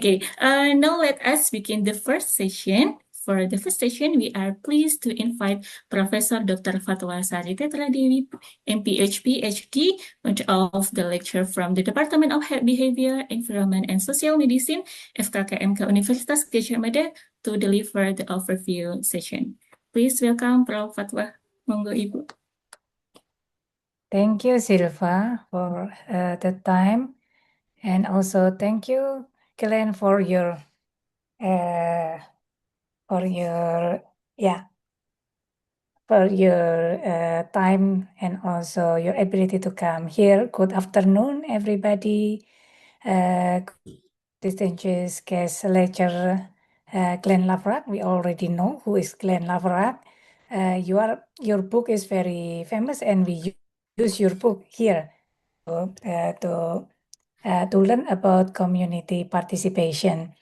Okay, now let us begin the first session. For the first session, we are pleased to invite Professor Dr. Fatwa Sari Tetra Dewi, M.Ph. PhD, of the lecture from the Department of Behaviour, Environment and Social Medicine, FK-KMK Universitas Gadjah Mada, to deliver the overview session. Please welcome Prof. Fatwa. Monggo Ibu. Thank you, Silva, for the time, and also thank you, Glenn, for your time and also your ability to come here. Good afternoon, everybody. Distinguished guest lecturer Glenn Laverack. We already know who is Glenn Laverack. Your book is very famous, and we use your book here to learn about community participation.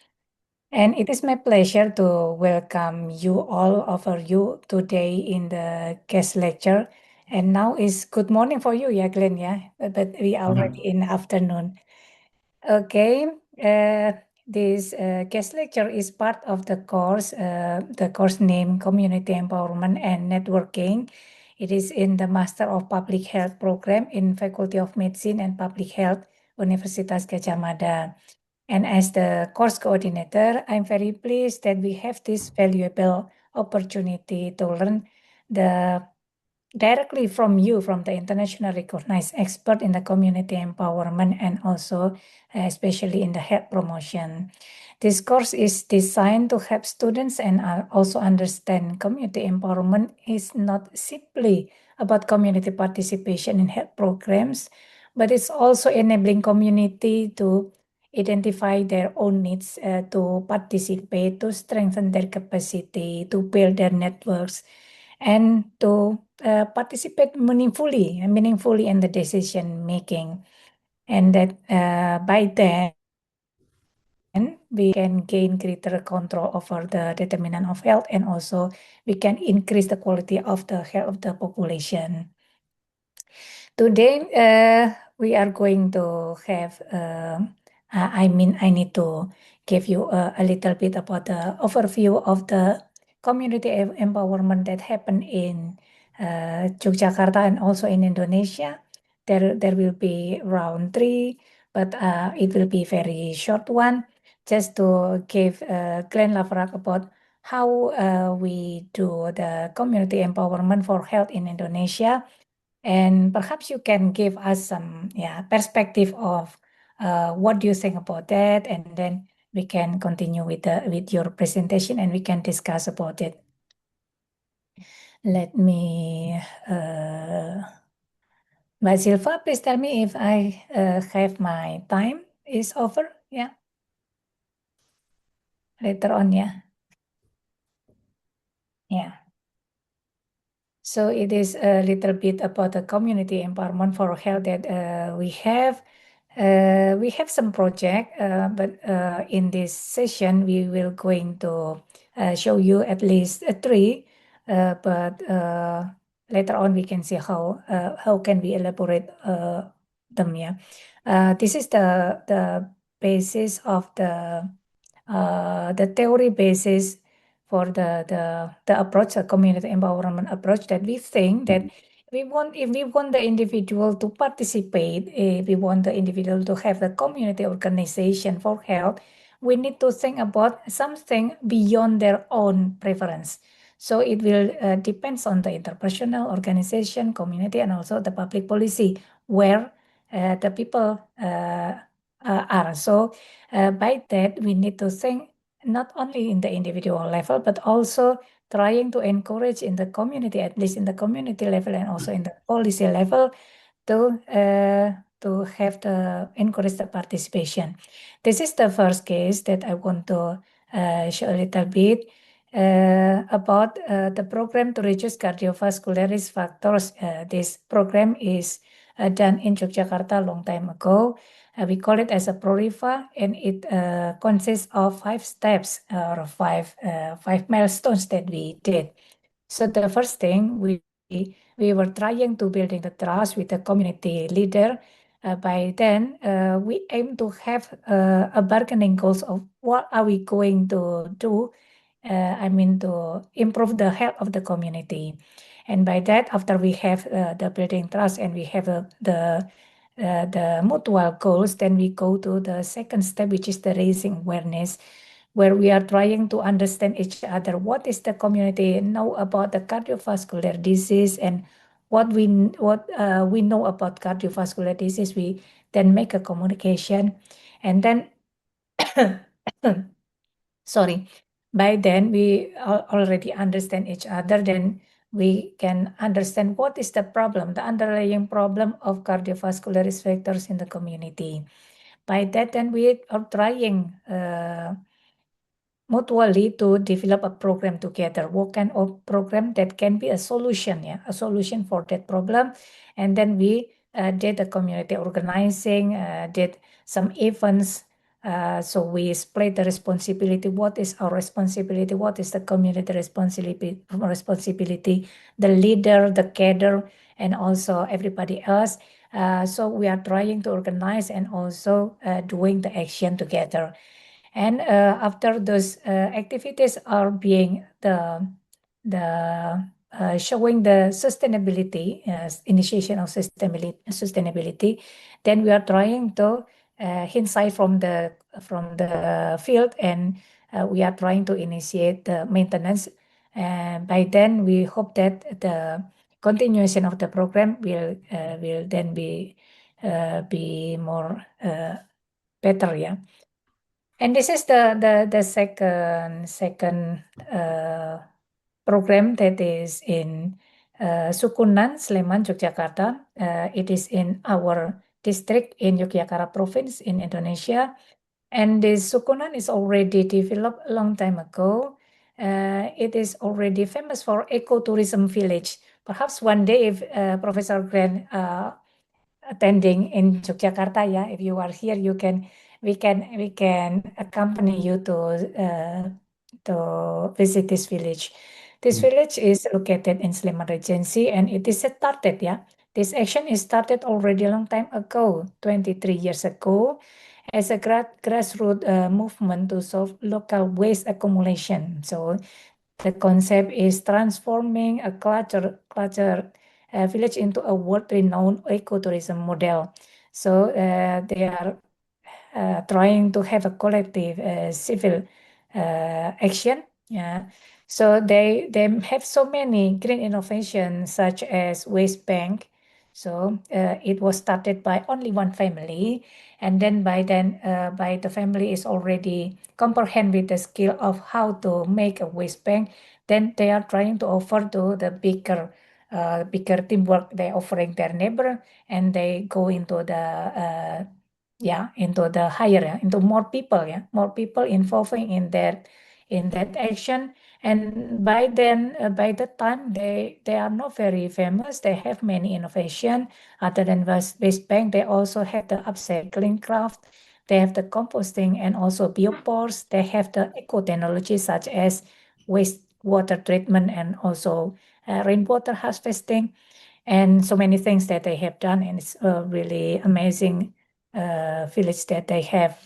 And it is my pleasure to welcome you all over you today in the guest lecture. And now is good morning for you, yeah, Glenn, yeah? But we are already in afternoon. Okay, this guest lecture is part of the course name Community Empowerment and Networking. It is in the Master of Public Health program in Faculty of Medicine and Public Health, Universitas Gadjah Mada. And as the course coordinator, I'm very pleased that we have this valuable opportunity to learn directly from you, from the international recognized expert in the community empowerment and also especially in the health promotion. This course is designed to help students and also understand community empowerment is not simply about community participation in health programs, but it's also enabling community to identify their own needs to participate, to strengthen their capacity, to build their networks, and to participate meaningfully in the decision making. And that by then we can gain greater control over the determinant of health, and also we can increase the quality of the health of the population. Today, we are going to have, I need to give you a little bit about the overview of the community empowerment that happened in Yogyakarta and also in Indonesia. There will be round 3, but it will be very short one, just to give Glenn Laverack about how we do the community empowerment for health in Indonesia. And perhaps you can give us some perspective of what do you think about that, and then we can continue with your presentation and we can discuss about it. Let me, Mbak Silva, please tell me if I have my time is over. Yeah, later on, yeah. Yeah. So it is a little bit about the community empowerment for health that we have. We have some project, but in this session we will going to show you at least 3. But later on we can see how can we elaborate them. Yeah, this is the basis of the theory basis for the approach, the community empowerment approach, that we think that if we want the individual to participate, if we want the individual to have the community organization for health, we need to think about something beyond their own preference. So it will depends on the interpersonal organization, community, and also the public policy where the people are. So by that, we need to think not only in the individual level, but also trying to encourage in the community, at least in the community level and also in the policy level, to have the encourage the participation. This is the first case that I want to show a little bit about the program to reduce cardiovascular risk factors. This program is done in Yogyakarta a long time ago. We call it as a PRORIFA, and it consists of 5 steps or 5 milestones that we did. So the first thing, we were trying to building the trust with the community leader by then, we aim to have a bargaining goals of what are we going to do, to improve the health of the community. And by that, after we have the building trust and we have the mutual goals, then we go to the second step, which is the raising awareness, where we are trying to understand each other. What is the community know about the cardiovascular disease, and what we know about cardiovascular disease? We then make a communication, and then sorry, by then we already understand each other. Then we can understand what is the problem, the underlying problem of cardiovascular risk factors in the community. By that, then we are trying mutually to develop a program together. What kind of program that can be a solution, a solution for that problem. And then we did a community organizing, did some events. So we split the responsibility. What is our responsibility? What is the community responsibility? The leader, the cadre, and also everybody else. So we are trying to organize and also doing the action together. And after those activities are being the showing the sustainability, initiation of sustainability, then we are trying to insight from the field, and we are trying to initiate the maintenance. And by then, we hope that the continuation of the program will then be more better, yeah. And this is the second program that is in Sukunan, Sleman, Yogyakarta. It is in our district in Yogyakarta province in Indonesia. And this Sukunan is already developed a long time ago. It is already famous for ecotourism village. Perhaps one day, if Professor Grant attending in Yogyakarta, if you are here, we can accompany you to visit this village. This village is located in Sleman Regency, and it is started, This action is started already a long time ago, 23 years ago, as a grassroots movement to solve local waste accumulation. So the concept is transforming a clutter village into a world-renowned ecotourism model. So they are trying to have a collective civil action. Yeah. So they have so many green innovations such as waste bank. So it was started by only one family, and then by the family is already comprehend with the skill of how to make a waste bank. Then they are trying to offer to the bigger teamwork. They offering their neighbor, and they go into the higher, into more people involving in that action. And by then, by the time they are not very famous, they have many innovation. Other than waste bank, they also have the upcycling craft, they have the composting and also biopores. They have the eco technology such as wastewater treatment and also rainwater harvesting, and so many things that they have done. And it's a really amazing village that they have.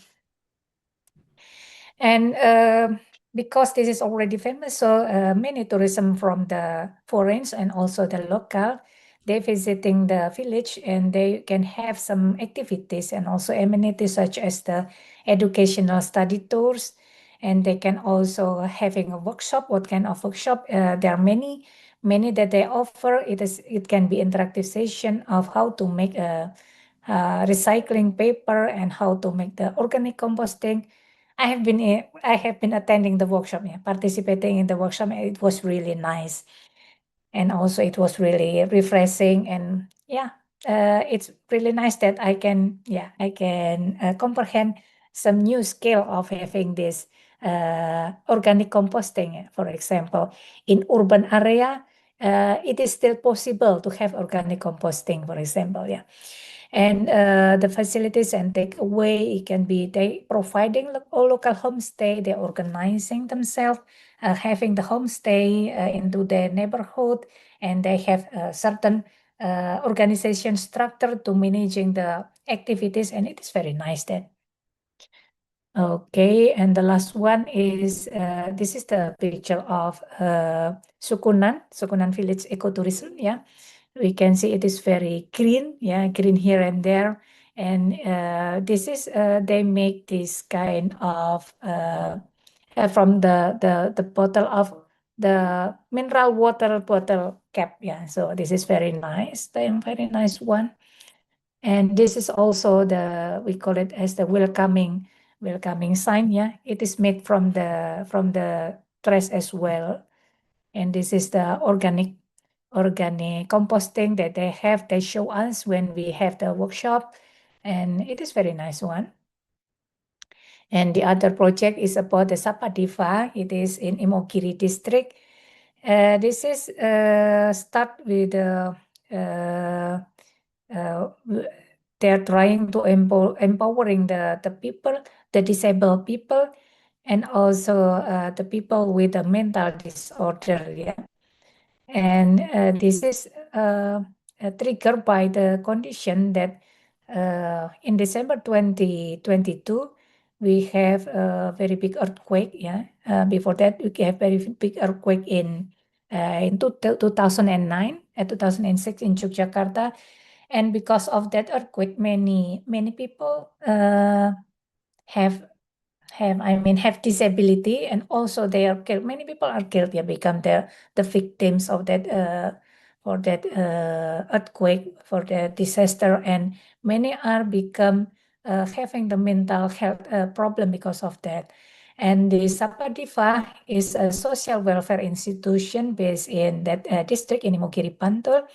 And because this is already famous, so many tourism from the foreigners and also the local, they visiting the village, and they can have some activities and also amenities such as the educational study tours, and they can also having a workshop. What kind of workshop? There are many that they offer. It can be interactive session of how to make a recycling paper and how to make the organic composting. I have been attending the workshop, participating in the workshop. And it was really nice, and also it was really refreshing. And it's really nice that I can comprehend some new skill of having this organic composting. For example, in urban area, it is still possible to have organic composting, for example, and the facilities and takeaway, it can be they providing local homestay. They're organizing themselves, having the homestay into their neighborhood, and they have a certain organization structure to managing the activities, and it is very nice that. Okay, and the last one is this is the picture of Sukunan Village Ecotourism. Yeah, we can see it is very green. Yeah, green here and there, and this is they make this kind of from the bottle of the mineral water bottle cap. Yeah, so this is very nice. Very nice one. And this is also we call it as the welcoming sign. Yeah, it is made from the trash as well. And this is the organic composting that they show us when we have the workshop, and it is very nice one. And the other project is about the Sapadiva. It is in Imogiri district. This is start with uh, they're trying to empowering the people, the disabled people, and also the people with a mental disorder. Yeah, and this is triggered by the condition that in December 2022 we have a very big earthquake. Yeah, before that we have very big earthquake in 2009 and 2006 in Yogyakarta, and because of that earthquake, many people have have disability, and also they are killed. Many people are killed. Yeah, become the victims of that for that earthquake, for the disaster, and many are become having the mental health problem because of that. And the Sapadiva is a social welfare institution based in that district in Imogiri, Bantul,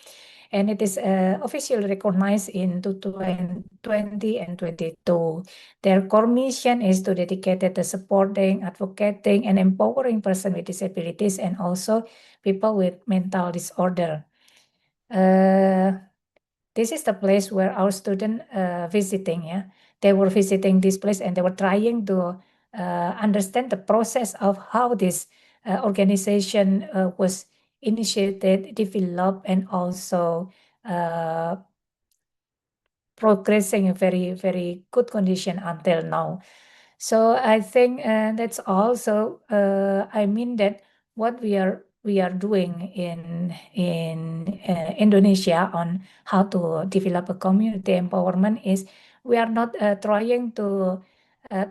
and it is officially recognized in 2020 and 22. Their core mission is to dedicate to supporting, advocating, and empowering persons with disabilities and also people with mental disorder. This is the place where our students visiting. Yeah, they were visiting this place and they were trying to understand the process of how this organization was initiated, developed, and also progressing in very good condition until now. So I think that's also I mean that what we are doing in Indonesia on how to develop a community empowerment is we are not trying to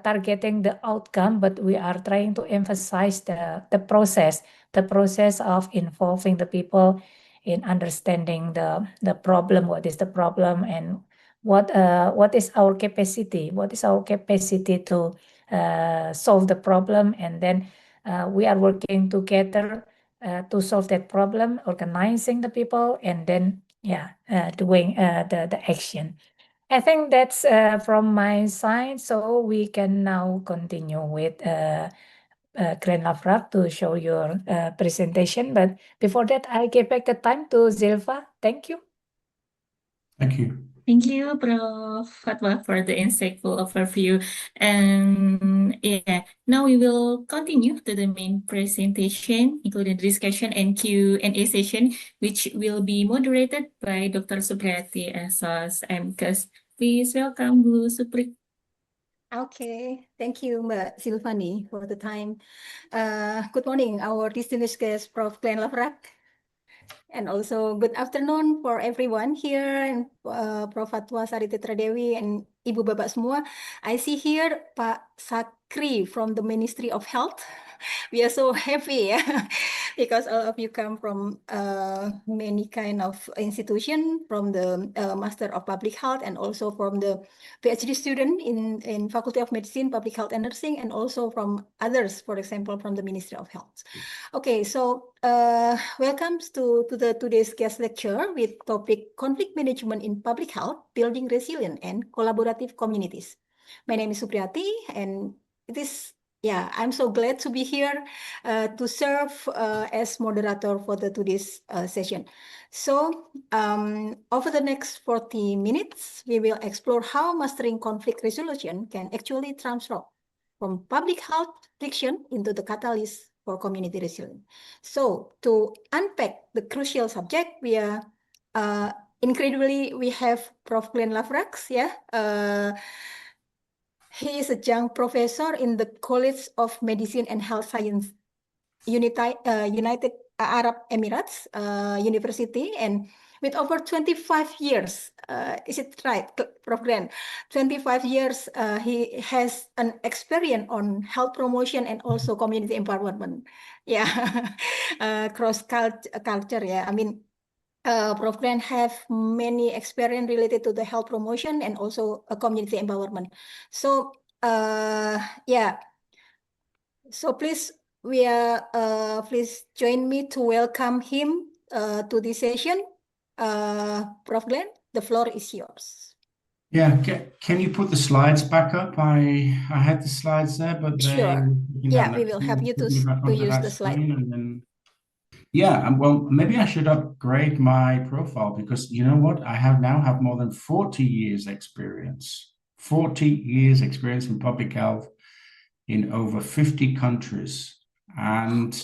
targeting the outcome, but we are trying to emphasize the process of involving the people in understanding the problem, what is the problem, and what is our capacity, to solve the problem, and then we are working together to solve that problem, organizing the people, and then doing the action. I think that's from my side, so we can now continue with Grand Laverack to show your presentation. But before that, I give back the time to Zilva. Thank you. Thank you. Thank you, Prof. Fatwa, for the insightful overview. And now we will continue to the main presentation, including discussion and Q&A session, which will be moderated by Dr. Supriyati, S.Sos, M.Kes. Please welcome Bu Supri. Okay, thank you, Mbak Silvani, for the time. Good morning, our distinguished guest, Prof. Glenn Laverack. And also good afternoon for everyone here, and Prof. Fatwa, Sari, Tetra, Dewi, and Ibu Bapak semua. I see here Pak Sakri from the Ministry of Health. We are so happy because all of you come from many kind of institution, from the Master of Public Health, and also from the PhD student in Faculty of Medicine, Public Health and Nursing, and also from others, for example, from the Ministry of Health. Okay, so welcome to today's guest lecture with topic Conflict Management in Public Health, Building Resilient and Collaborative Communities. My name is Supriyati, and it is I'm so glad to be here to serve as moderator for today's session. So over the next 40 minutes, we will explore how mastering conflict resolution can actually transform from public health friction into the catalyst for community resilience. So to unpack the crucial subject, we are incredibly, we have Prof. Glenn Laverack. Yeah, he is a young professor in the College of Medicine and Health Science, United Arab Emirates University, and with over 25 years, is it right, Prof. Glenn? 25 years, he has an experience on health promotion and also community empowerment. Yeah, cross culture. Yeah, I mean, Prof. Glenn have many experience related to the health promotion and also community empowerment. So, yeah. So please, please join me to welcome him to this session. Prof. Glenn, the floor is yours. Yeah, can you put the slides back up? I had the slides there, but they Sure. Yeah, we can will you help you put me back to onto use that the slide. screen and then yeah, well, maybe I should upgrade my profile because you know what? I now have more than 40 years experience. 40 years experience in public health in over 50 countries and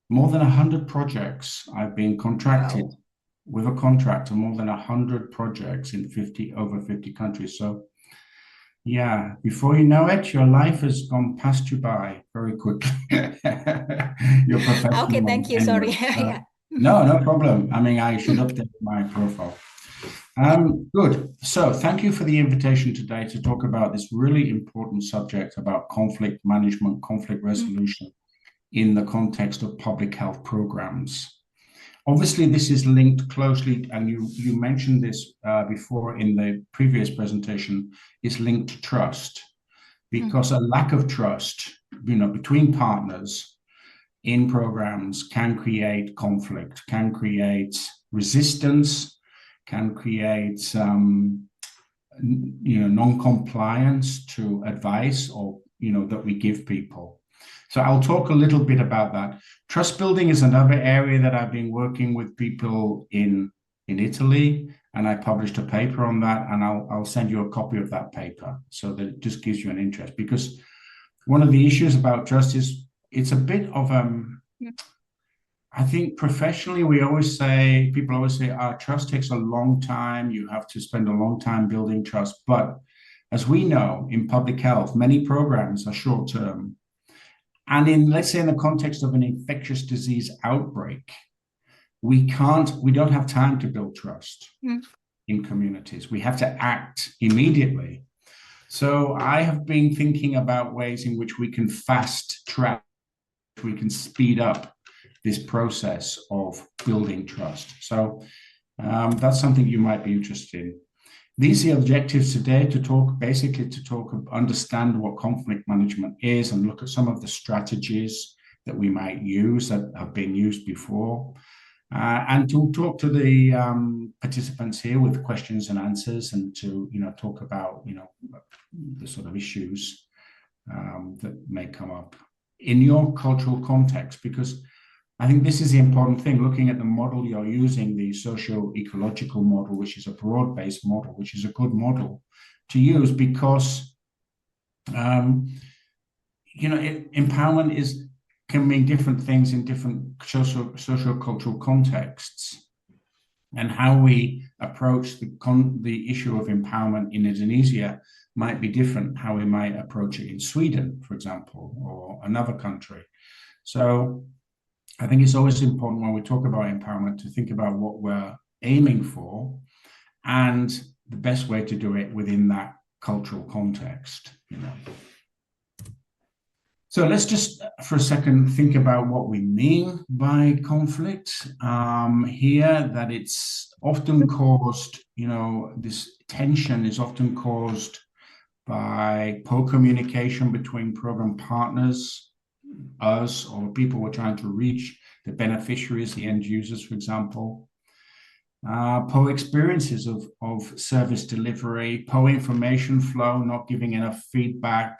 more than 100 projects. I've been contracted Wow. with a contract to more than 100 projects in over 50 countries. So yeah, before you know it, your life has gone past you by very quickly. Your professional Okay, thank you. Sorry. anyway. Yeah. No problem. I mean, I should update my profile. Good. So thank you for the invitation today to talk about this really important subject about conflict management, conflict resolution in the context of public health programs. Obviously, this is linked closely, and you mentioned this before in the previous presentation, is linked to trust, because a lack of trust, between partners in programs can create conflict, can create resistance, can create non-compliance to advice or that we give people. So I'll talk a little bit about that. Trust building is another area that I've been working with people in Italy, and I published a paper on that, and I'll send you a copy of that paper so that it just gives you an interest, because one of the issues about trust is it's a bit of I think professionally people always say trust takes a long time, you have to spend a long time building trust, but as we know in public health, many programs are short term. And let's say in the context of an infectious disease outbreak, we don't have time to build trust in communities. We have to act immediately. So I have been thinking about ways in which we can fast track, we can speed up this process of building trust. So that's something you might be interested in. These are the objectives today, to understand what conflict management is and look at some of the strategies that we might use that have been used before, and to talk to the participants here with questions and answers, and to talk about the sort of issues that may come up in your cultural context, because I think this is the important thing, looking at the model you're using, the socio-ecological model, which is a broad-based model, which is a good model to use, because empowerment can mean different things in different socio-cultural contexts, and how we approach the issue of empowerment in Indonesia might be different how we might approach it in Sweden, for example, or another country. So I think it's always important when we talk about empowerment to think about what we're aiming for and the best way to do it within that cultural context. So let's just for a second think about what we mean by conflict here, that it's often caused, this tension is often caused by poor communication between program partners, us, or people we're trying to reach, the beneficiaries, the end users, for example. Poor experiences of service delivery, poor information flow, not giving enough feedback,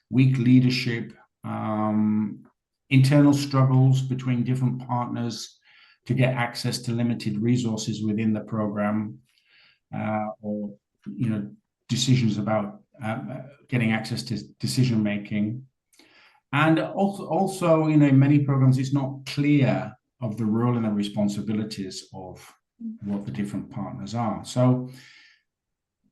weak leadership, internal struggles between different partners to get access to limited resources within the program, or decisions about getting access to decision making. And also, in many programs, it's not clear of the role and the responsibilities of what the different partners are. So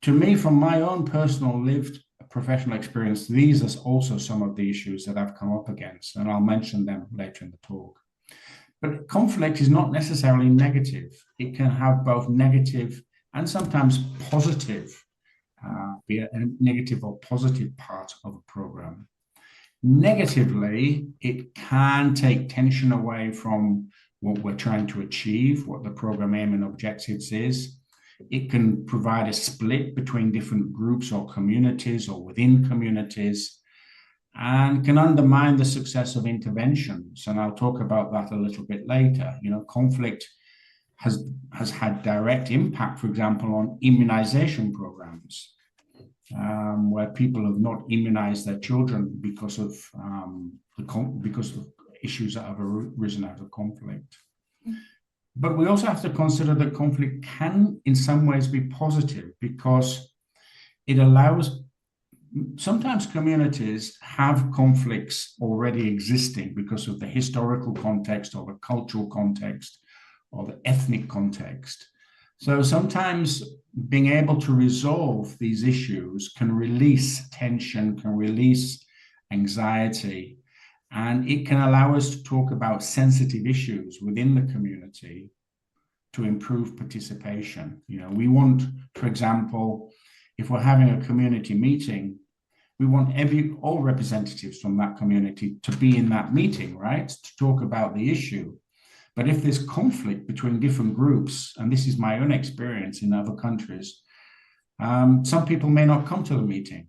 to me, from my own personal lived professional experience, these are also some of the issues that I've come up against, and I'll mention them later in the talk. But conflict is not necessarily negative. It can have both negative and sometimes positive, be a negative or positive part of a program. Negatively, it can take tension away from what we're trying to achieve, what the program aim and objectives is. It can provide a split between different groups or communities or within communities, and can undermine the success of interventions. And I'll talk about that a little bit later. You know, conflict has had direct impact, for example, on immunization programs, where people have not immunized their children because of issues that have arisen out of conflict. But we also have to consider that conflict can, in some ways, be positive, because it allows, sometimes communities have conflicts already existing because of the historical context or the cultural context or the ethnic context. So sometimes being able to resolve these issues can release tension, can release anxiety, and it can allow us to talk about sensitive issues within the community to improve participation. You know, we want, for example, if we're having a community meeting, we want all representatives from that community to be in that meeting, right? To talk about the issue. But if there's conflict between different groups, and this is my own experience in other countries, some people may not come to the meeting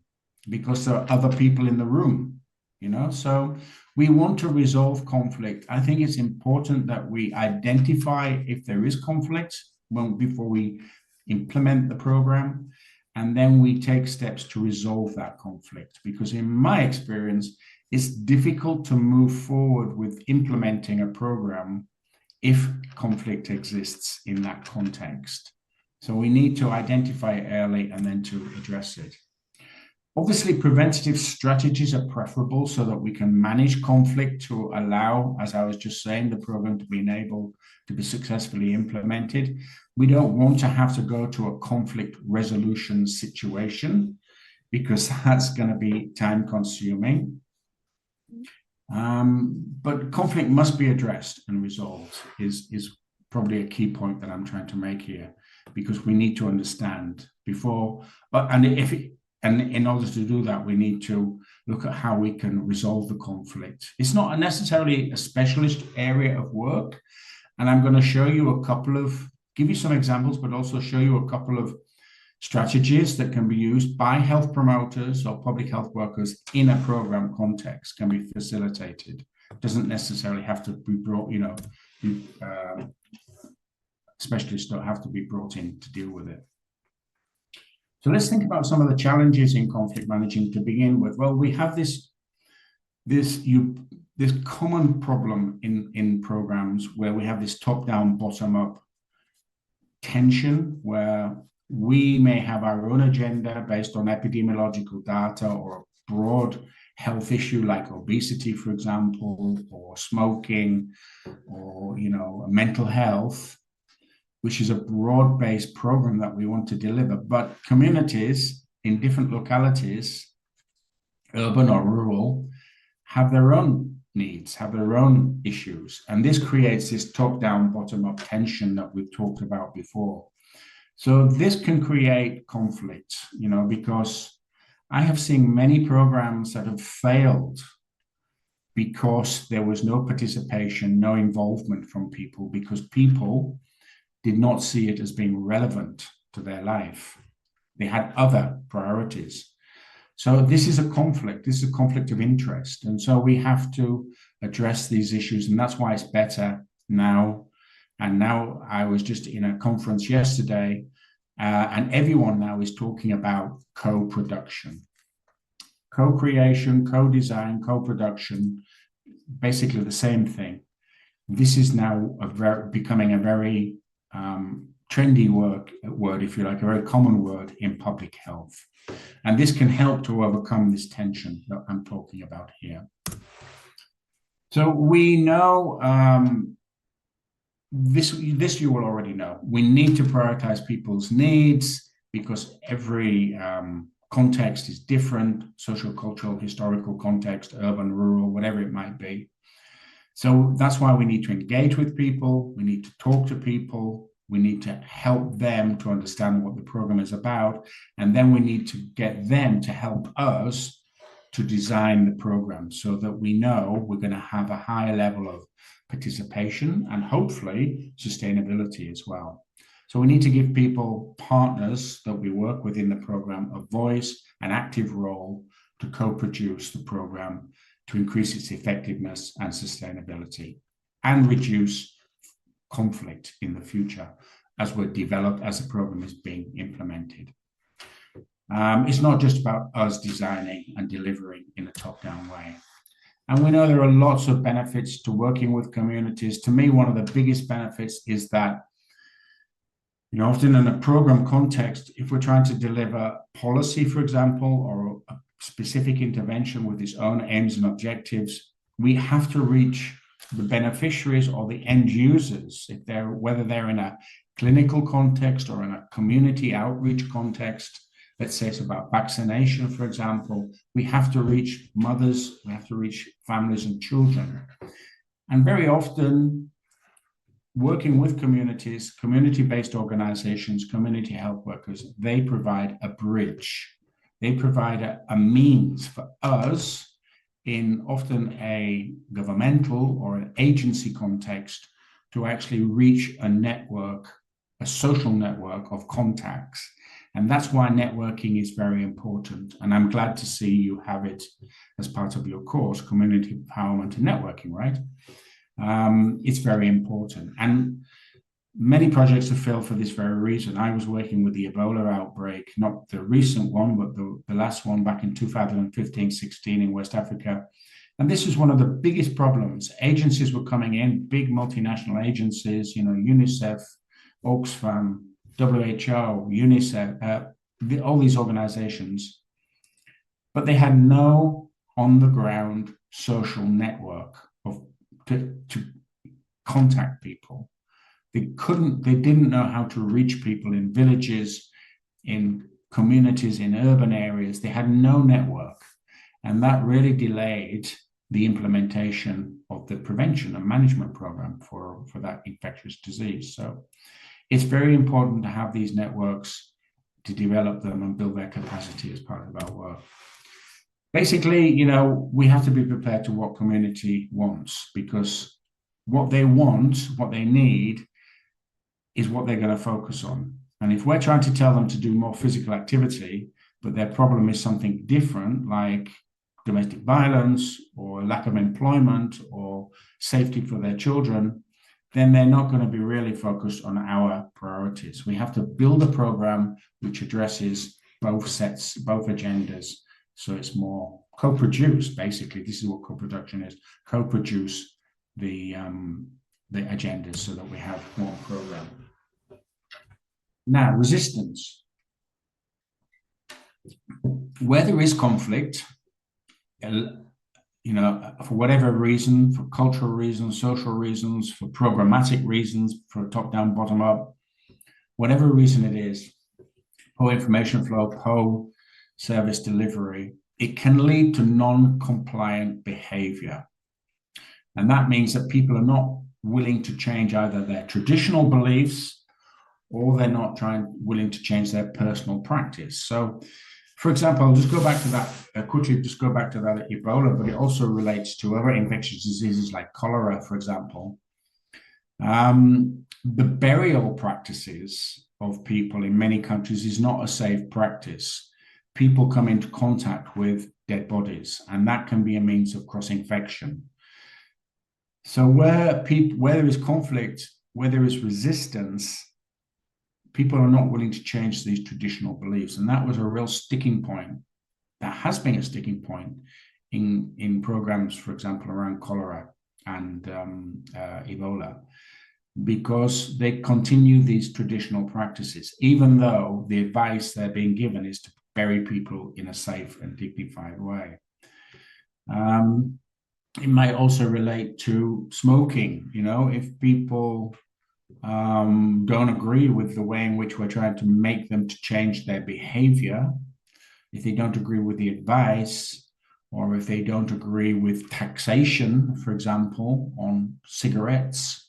because there are other people in the room, you know? So we want to resolve conflict. I think it's important that we identify if there is conflict before we implement the program, and then we take steps to resolve that conflict. Because in my experience, it's difficult to move forward with implementing a program if conflict exists in that context. So we need to identify it early and then to address it. Obviously, preventative strategies are preferable so that we can manage conflict to allow, as I was just saying, the program to be enabled to be successfully implemented. We don't want to have to go to a conflict resolution situation because that's going to be time consuming. But conflict must be addressed and resolved is probably a key point that I'm trying to make here, because we need to understand before, and in order to do that, we need to look at how we can resolve the conflict. It's not necessarily a specialist area of work. And I'm going to show you give you some examples, but also show you a couple of strategies that can be used by health promoters or public health workers in a program context, can be facilitated. It doesn't necessarily have to be brought, you know, specialists don't have to be brought in to deal with it. So let's think about some of the challenges in conflict managing to begin with. Well, we have this common problem in programs where we have this top-down, bottom-up tension, where we may have our own agenda based on epidemiological data or a broad health issue like obesity, for example, or smoking, or, you know, mental health, which is a broad-based program that we want to deliver. But communities in different localities, urban or rural, have their own needs, have their own issues. And this creates this top-down, bottom-up tension that we've talked about before. So this can create conflict, you know, because I have seen many programs that have failed because there was no participation, no involvement from people, because people did not see it as being relevant to their life. They had other priorities. So this is a conflict. This is a conflict of interest. And so we have to address these issues. And that's why it's better now. And now I was just in a conference yesterday, and everyone now is talking about co-production. Co-creation, co-design, co-production, basically the same thing. This is now becoming a very trendy word, if you like, a very common word in public health. And this can help to overcome this tension that I'm talking about here. So we know this you will already know. We need to prioritize people's needs because every context is different, social, cultural, historical context, urban, rural, whatever it might be. So that's why we need to engage with people. We need to talk to people. We need to help them to understand what the program is about. And then we need to get them to help us to design the program so that we know we're going to have a higher level of participation and hopefully sustainability as well. So we need to give people, partners that we work with in the program, a voice, an active role to co-produce the program to increase its effectiveness and sustainability and reduce conflict in the future as we're developed, as the program is being implemented. It's not just about us designing and delivering in a top-down way. And we know there are lots of benefits to working with communities. To me, one of the biggest benefits is that, you know, often in a program context, if we're trying to deliver policy, for example, or a specific intervention with its own aims and objectives, we have to reach the beneficiaries or the end users, if they're, whether they're in a clinical context or in a community outreach context. Let's say it's about vaccination, for example, we have to reach mothers, we have to reach families and children. And very often, working with communities, community-based organizations, community health workers, they provide a bridge. They provide a means for us in often a governmental or an agency context to actually reach a network, a social network of contacts. And that's why networking is very important. And I'm glad to see you have it as part of your course, community empowerment and networking, right? It's very important. And many projects have failed for this very reason. I was working with the Ebola outbreak, not the recent one, but the last one back in 2015-16 in West Africa. And this is one of the biggest problems. Agencies were coming in, big multinational agencies, you know, UNICEF, Oxfam, WHO, UNICEF, all these organizations, but they had no on-the-ground social network to contact people. They didn't know how to reach people in villages, in communities, in urban areas. They had no network. And that really delayed the implementation of the prevention and management program for that infectious disease. So it's very important to have these networks, to develop them and build their capacity as part of our work. Basically, you know, we have to be prepared to what community wants, because what they want, what they need, is what they're going to focus on. And if we're trying to tell them to do more physical activity, but their problem is something different, like domestic violence or lack of employment or safety for their children, then they're not going to be really focused on our priorities. We have to build a program which addresses both sets, both agendas. So it's more co-produced, basically. This is what co-production is, co-produce the agendas so that we have one program. Now, resistance. Where there is conflict, you know, for whatever reason, for cultural reasons, social reasons, for programmatic reasons, for top-down, bottom-up, whatever reason it is, poor information flow, poor service delivery, it can lead to non-compliant behavior. And that means that people are not willing to change either their traditional beliefs or they're not willing to change their personal practice. So, for example, I'll just go back to that, quickly just go back to that Ebola, but it also relates to other infectious diseases like cholera, for example. The burial practices of people in many countries is not a safe practice. People come into contact with dead bodies, and that can be a means of cross-infection. So where there is conflict, where there is resistance, people are not willing to change these traditional beliefs. And that was a real sticking point. That has been a sticking point in programs, for example, around cholera and Ebola, because they continue these traditional practices, even though the advice they're being given is to bury people in a safe and dignified way. It might also relate to smoking. You know, if people don't agree with the way in which we're trying to make them to change their behavior, if they don't agree with the advice, or if they don't agree with taxation, for example, on cigarettes,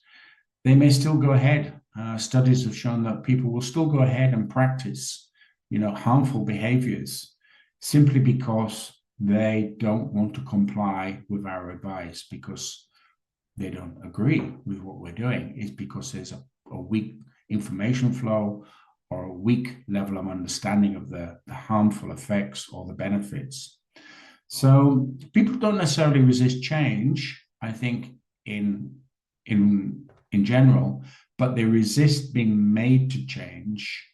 they may still go ahead. Studies have shown that people will still go ahead and practice, harmful behaviors simply because they don't want to comply with our advice, because they don't agree with what we're doing. It's because there's a weak information flow or a weak level of understanding of the harmful effects or the benefits. So people don't necessarily resist change, I think, in general, but they resist being made to change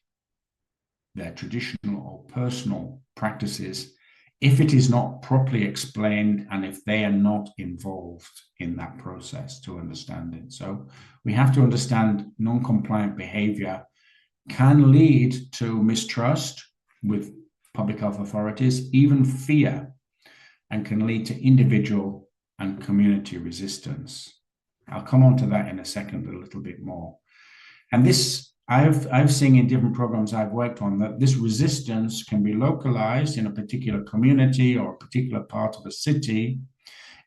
their traditional or personal practices if it is not properly explained and if they are not involved in that process to understand it. So we have to understand non-compliant behavior can lead to mistrust with public health authorities, even fear, and can lead to individual and community resistance. I'll come on to that in a second a little bit more. And this, I've seen in different programs I've worked on, that this resistance can be localized in a particular community or a particular part of a city.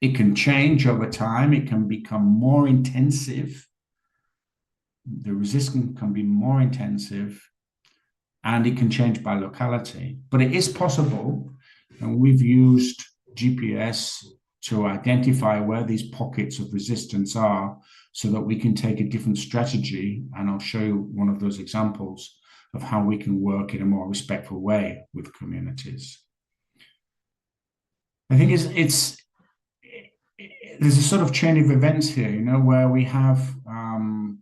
It can change over time. It can become more intensive. The resistance can be more intensive, and it can change by locality. But it is possible, and we've used GPS to identify where these pockets of resistance are so that we can take a different strategy. And I'll show you one of those examples of how we can work in a more respectful way with communities. I think there's a sort of chain of events here, where we have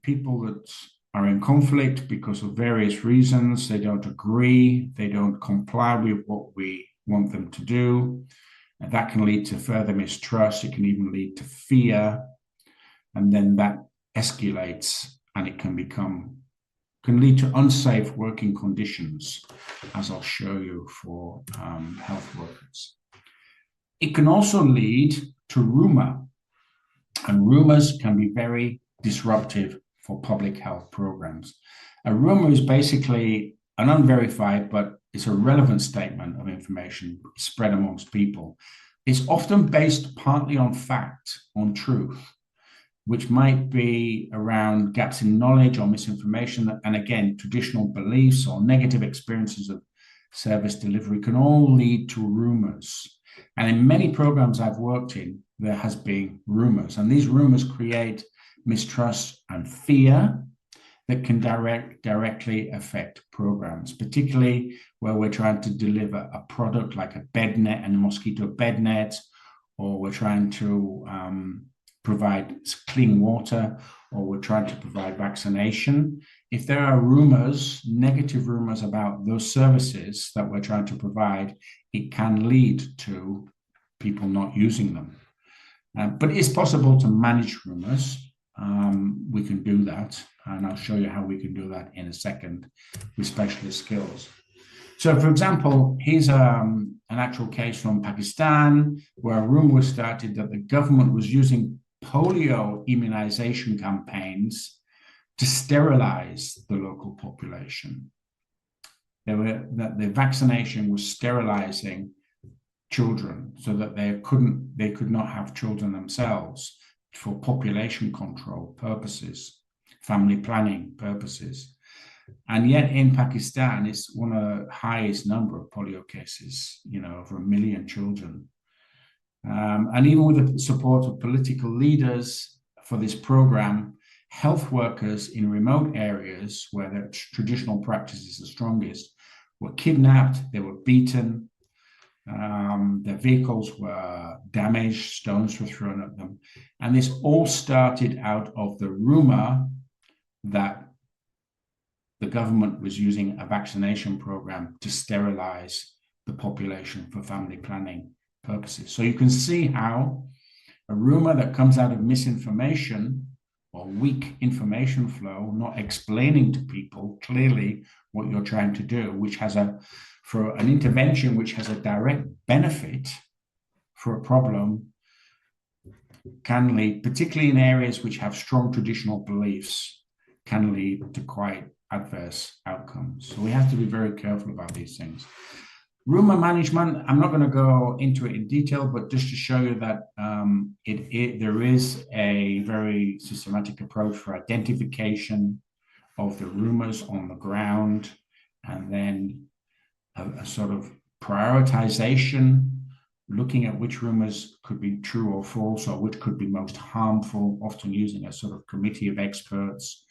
people that are in conflict because of various reasons. They don't agree, they don't comply with what we want them to do. And that can lead to further mistrust. It can even lead to fear. And then that escalates, and it can lead to unsafe working conditions, as I'll show you for health workers. It can also lead to rumor, and rumors can be very disruptive for public health programs. A rumor is basically an unverified, but it's a relevant statement of information spread amongst people. It's often based partly on fact, on truth, which might be around gaps in knowledge or misinformation. And again, traditional beliefs or negative experiences of service delivery can all lead to rumors. And in many programs I've worked in, there has been rumors, and these rumors create mistrust and fear that can directly affect programs, particularly where we're trying to deliver a product like a bed net and a mosquito bed net, or we're trying to provide clean water, or we're trying to provide vaccination. If there are rumors, negative rumors about those services that we're trying to provide, it can lead to people not using them. But it's possible to manage rumors. We can do that, and I'll show you how we can do that in a second with specialist skills. So, for example, here's an actual case from Pakistan where a rumor was started that the government was using polio immunization campaigns to sterilize the local population. That the vaccination was sterilizing children so that they could not have children themselves, for population control purposes, family planning purposes. And yet in Pakistan, it's one of the highest number of polio cases, over 1 million children. And even with the support of political leaders for this program, health workers in remote areas where the traditional practice is the strongest were kidnapped, they were beaten, their vehicles were damaged, stones were thrown at them. And this all started out of the rumor that the government was using a vaccination program to sterilize the population for family planning purposes. So you can see how a rumor that comes out of misinformation or weak information flow, not explaining to people clearly what you're trying to do, which has for an intervention which has a direct benefit for a problem, can lead, particularly in areas which have strong traditional beliefs, can lead to quite adverse outcomes. So we have to be very careful about these things. Rumor management, I'm not going to go into it in detail, but just to show you that there is a very systematic approach for identification of the rumors on the ground, and then a sort of prioritization, looking at which rumors could be true or false, or which could be most harmful, often using a sort of committee of experts.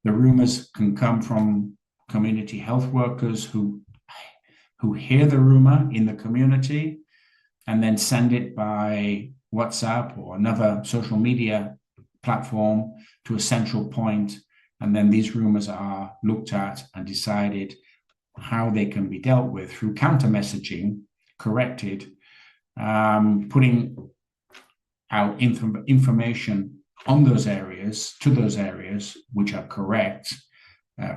The rumors can come from community health workers who hear the rumor in the community and then send it by WhatsApp or another social media platform to a central point. And then these rumors are looked at and decided how they can be dealt with through counter messaging, corrected, putting out information on those areas, to those areas which are correct,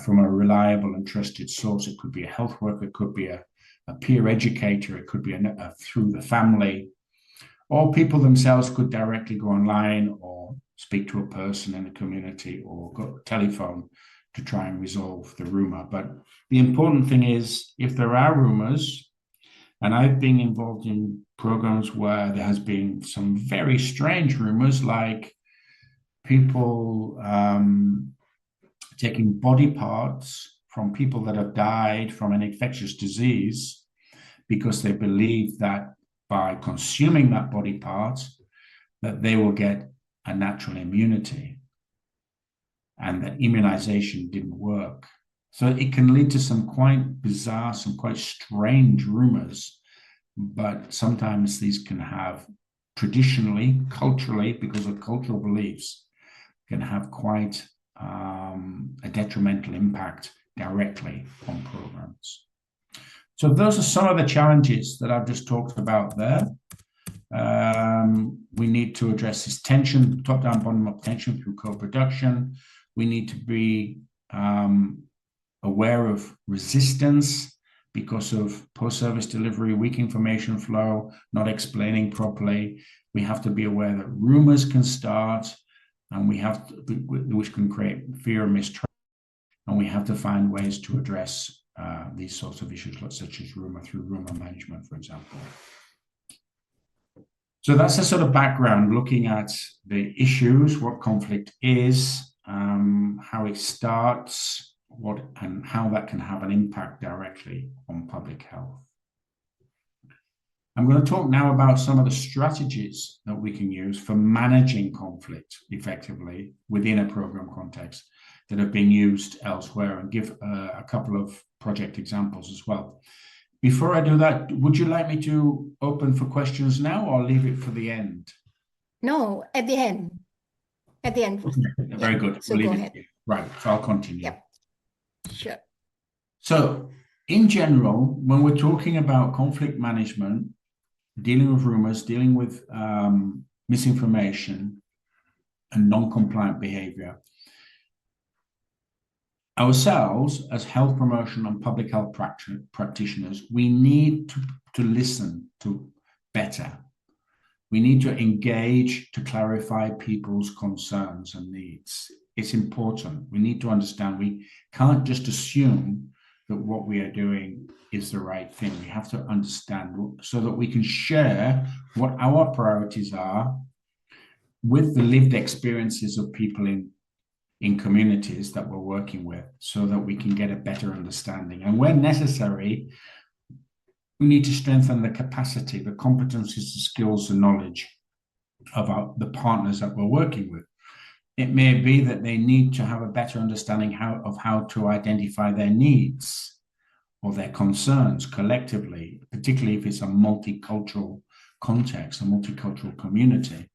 from a reliable and trusted source. It could be a health worker, it could be a peer educator, it could be through the family, or people themselves could directly go online or speak to a person in the community or go telephone to try and resolve the rumor. But the important thing is, if there are rumors, and I've been involved in programs where there has been some very strange rumors, like people taking body parts from people that have died from an infectious disease because they believe that by consuming that body part, that they will get a natural immunity, and that immunization didn't work. So it can lead to some quite bizarre, some quite strange rumors, but sometimes these can have, traditionally, culturally, because of cultural beliefs, can have quite a detrimental impact directly on programs. So those are some of the challenges that I've just talked about there. We need to address this tension, top-down, bottom-up tension through co-production. We need to be aware of resistance because of post-service delivery, weak information flow, not explaining properly. We have to be aware that rumors can start, and which can create fear and mistrust. And we have to find ways to address these sorts of issues, such as rumor, through rumor management, for example. So that's a sort of background, looking at the issues, what conflict is, how it starts, and how that can have an impact directly on public health. I'm going to talk now about some of the strategies that we can use for managing conflict effectively within a program context that have been used elsewhere, and give a couple of project examples as well. Before I do that, would you like me to open for questions now, or leave it for the end? No, at the end. At the end. Okay, very good. So go ahead. Right, so I'll continue. Yep. Sure. So in general, when we're talking about conflict management, dealing with rumors, dealing with misinformation and non-compliant behavior, ourselves as health promotion and public health practitioners, we need to listen to better. We need to engage to clarify people's concerns and needs. It's important. We need to understand. We can't just assume that what we are doing is the right thing. We have to understand so that we can share what our priorities are with the lived experiences of people in communities that we're working with, so that we can get a better understanding. And when necessary, we need to strengthen the capacity, the competencies, the skills, the knowledge of the partners that we're working with. It may be that they need to have a better understanding of how to identify their needs or their concerns collectively, particularly if it's a multicultural context, a multicultural community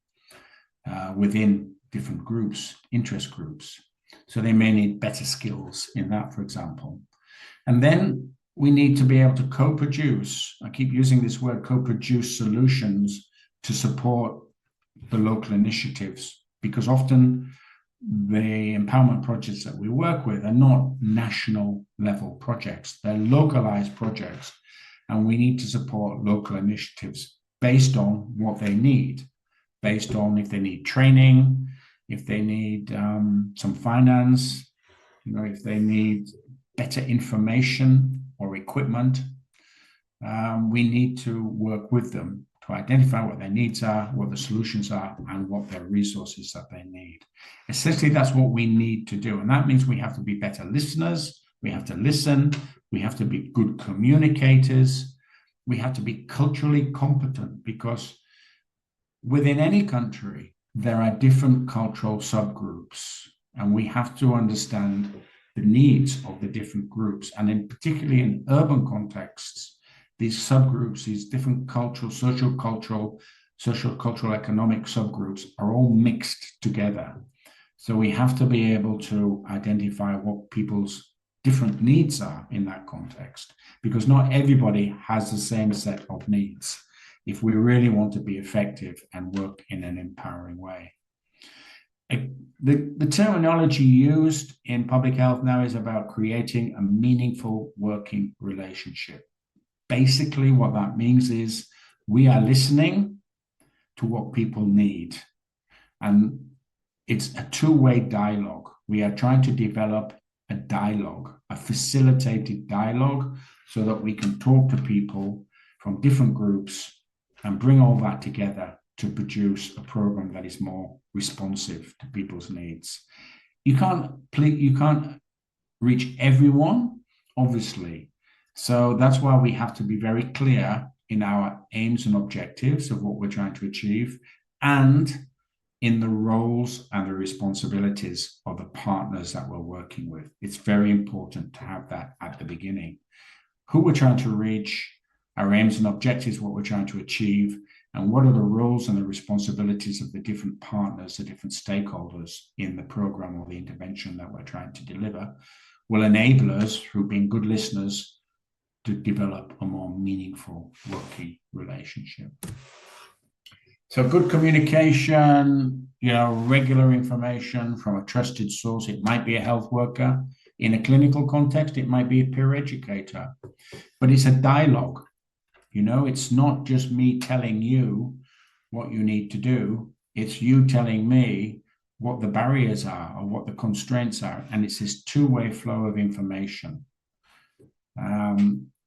within different groups, interest groups. So they may need better skills in that, for example. And then we need to be able to co-produce, I keep using this word, co-produce solutions to support the local initiatives, because often the empowerment projects that we work with are not national level projects, they're localized projects, and we need to support local initiatives based on what they need, based on if they need training, if they need some finance, if they need better information or equipment, we need to work with them to identify what their needs are, what the solutions are, and what their resources that they need. Essentially, that's what we need to do. And that means we have to be better listeners, we have to listen, we have to be good communicators, we have to be culturally competent, because within any country, there are different cultural subgroups, and we have to understand the needs of the different groups. And in particularly in urban contexts, these subgroups, these different cultural, social-cultural, economic subgroups are all mixed together. So we have to be able to identify what people's different needs are in that context, because not everybody has the same set of needs if we really want to be effective and work in an empowering way. The terminology used in public health now is about creating a meaningful working relationship. Basically, what that means is we are listening to what people need. And it's a two-way dialogue. We are trying to develop a dialogue, a facilitated dialogue, so that we can talk to people from different groups and bring all that together to produce a program that is more responsive to people's needs. You can't reach everyone, obviously. So that's why we have to be very clear in our aims and objectives of what we're trying to achieve, and in the roles and the responsibilities of the partners that we're working with. It's very important to have that at the beginning. Who we're trying to reach, our aims and objectives, what we're trying to achieve, and what are the roles and the responsibilities of the different partners, the different stakeholders in the program or the intervention that we're trying to deliver, will enable us, through being good listeners, to develop a more meaningful working relationship. So good communication, regular information from a trusted source. It might be a health worker. In a clinical context, it might be a peer educator. But it's a dialogue. It's not just me telling you what you need to do. It's you telling me what the barriers are or what the constraints are. And it's this two-way flow of information.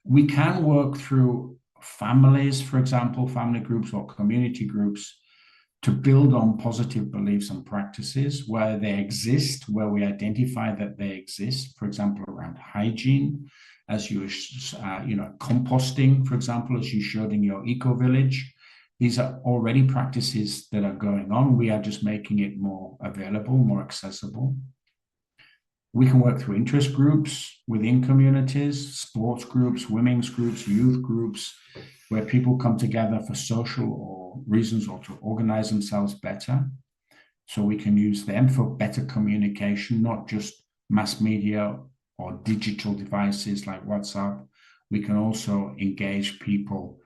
We can work through families, for example, family groups or community groups, to build on positive beliefs and practices where they exist, where we identify that they exist, for example, around hygiene, as you, composting, for example, as you showed in your eco-village. These are already practices that are going on. We are just making it more available, more accessible. We can work through interest groups within communities, sports groups, women's groups, youth groups, where people come together for social or reasons or to organize themselves better. So we can use them for better communication, not just mass media or digital devices like WhatsApp. We can also engage people,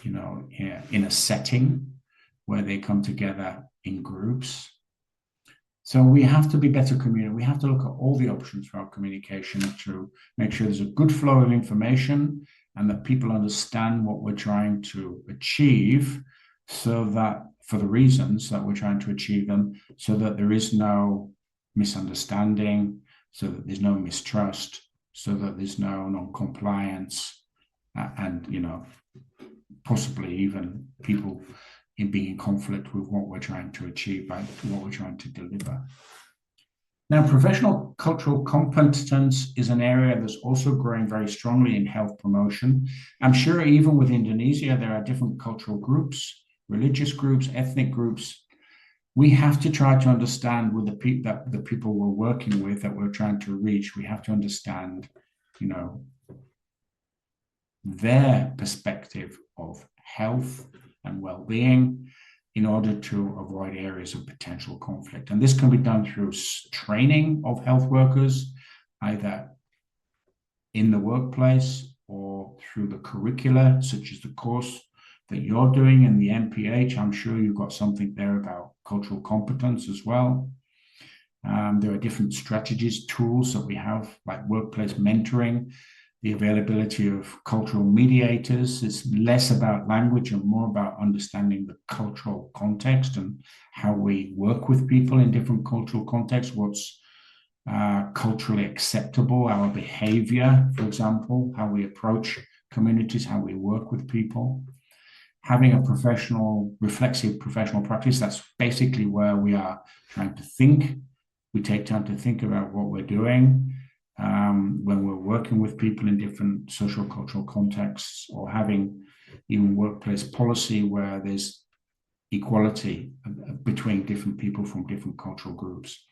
in a setting where they come together in groups. So we have to be better communicating. We have to look at all the options for our communication to make sure there's a good flow of information and that people understand what we're trying to achieve, so that for the reasons that we're trying to achieve them, so that there is no misunderstanding, so that there's no mistrust, so that there's no non-compliance, and possibly even people being in conflict with what we're trying to achieve, by what we're trying to deliver. Now, professional cultural competence is an area that's also growing very strongly in health promotion. I'm sure even with Indonesia, there are different cultural groups, religious groups, ethnic groups. We have to try to understand with the people we're working with, that we're trying to reach, we have to understand, their perspective of health and well-being in order to avoid areas of potential conflict. And this can be done through training of health workers, either in the workplace or through the curricula, such as the course that you're doing in the MPH. I'm sure you've got something there about cultural competence as well. There are different strategies, tools that we have, like workplace mentoring, the availability of cultural mediators. It's less about language and more about understanding the cultural context and how we work with people in different cultural contexts, what's culturally acceptable, our behavior, for example, how we approach communities, how we work with people. Having a reflexive professional practice, that's basically where we are trying to think. We take time to think about what we're doing when we're working with people in different social cultural contexts, or having even workplace policy where there's equality between different people from different cultural groups.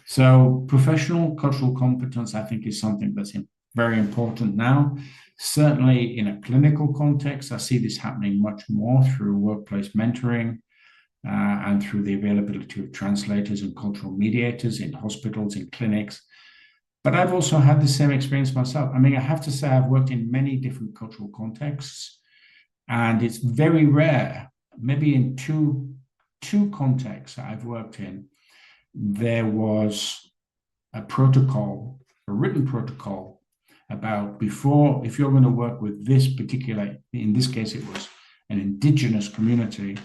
So professional cultural competence, I think, is something that's very important now. Certainly in a clinical context, I see this happening much more through workplace mentoring and through the availability of translators and cultural mediators in hospitals, in clinics. But I've also had the same experience myself. I mean, I have to say I've worked in many different cultural contexts, and it's very rare, maybe in two contexts I've worked in, there was a protocol, a written protocol about before, if you're going to work with this particular, in this case, it was an indigenous community.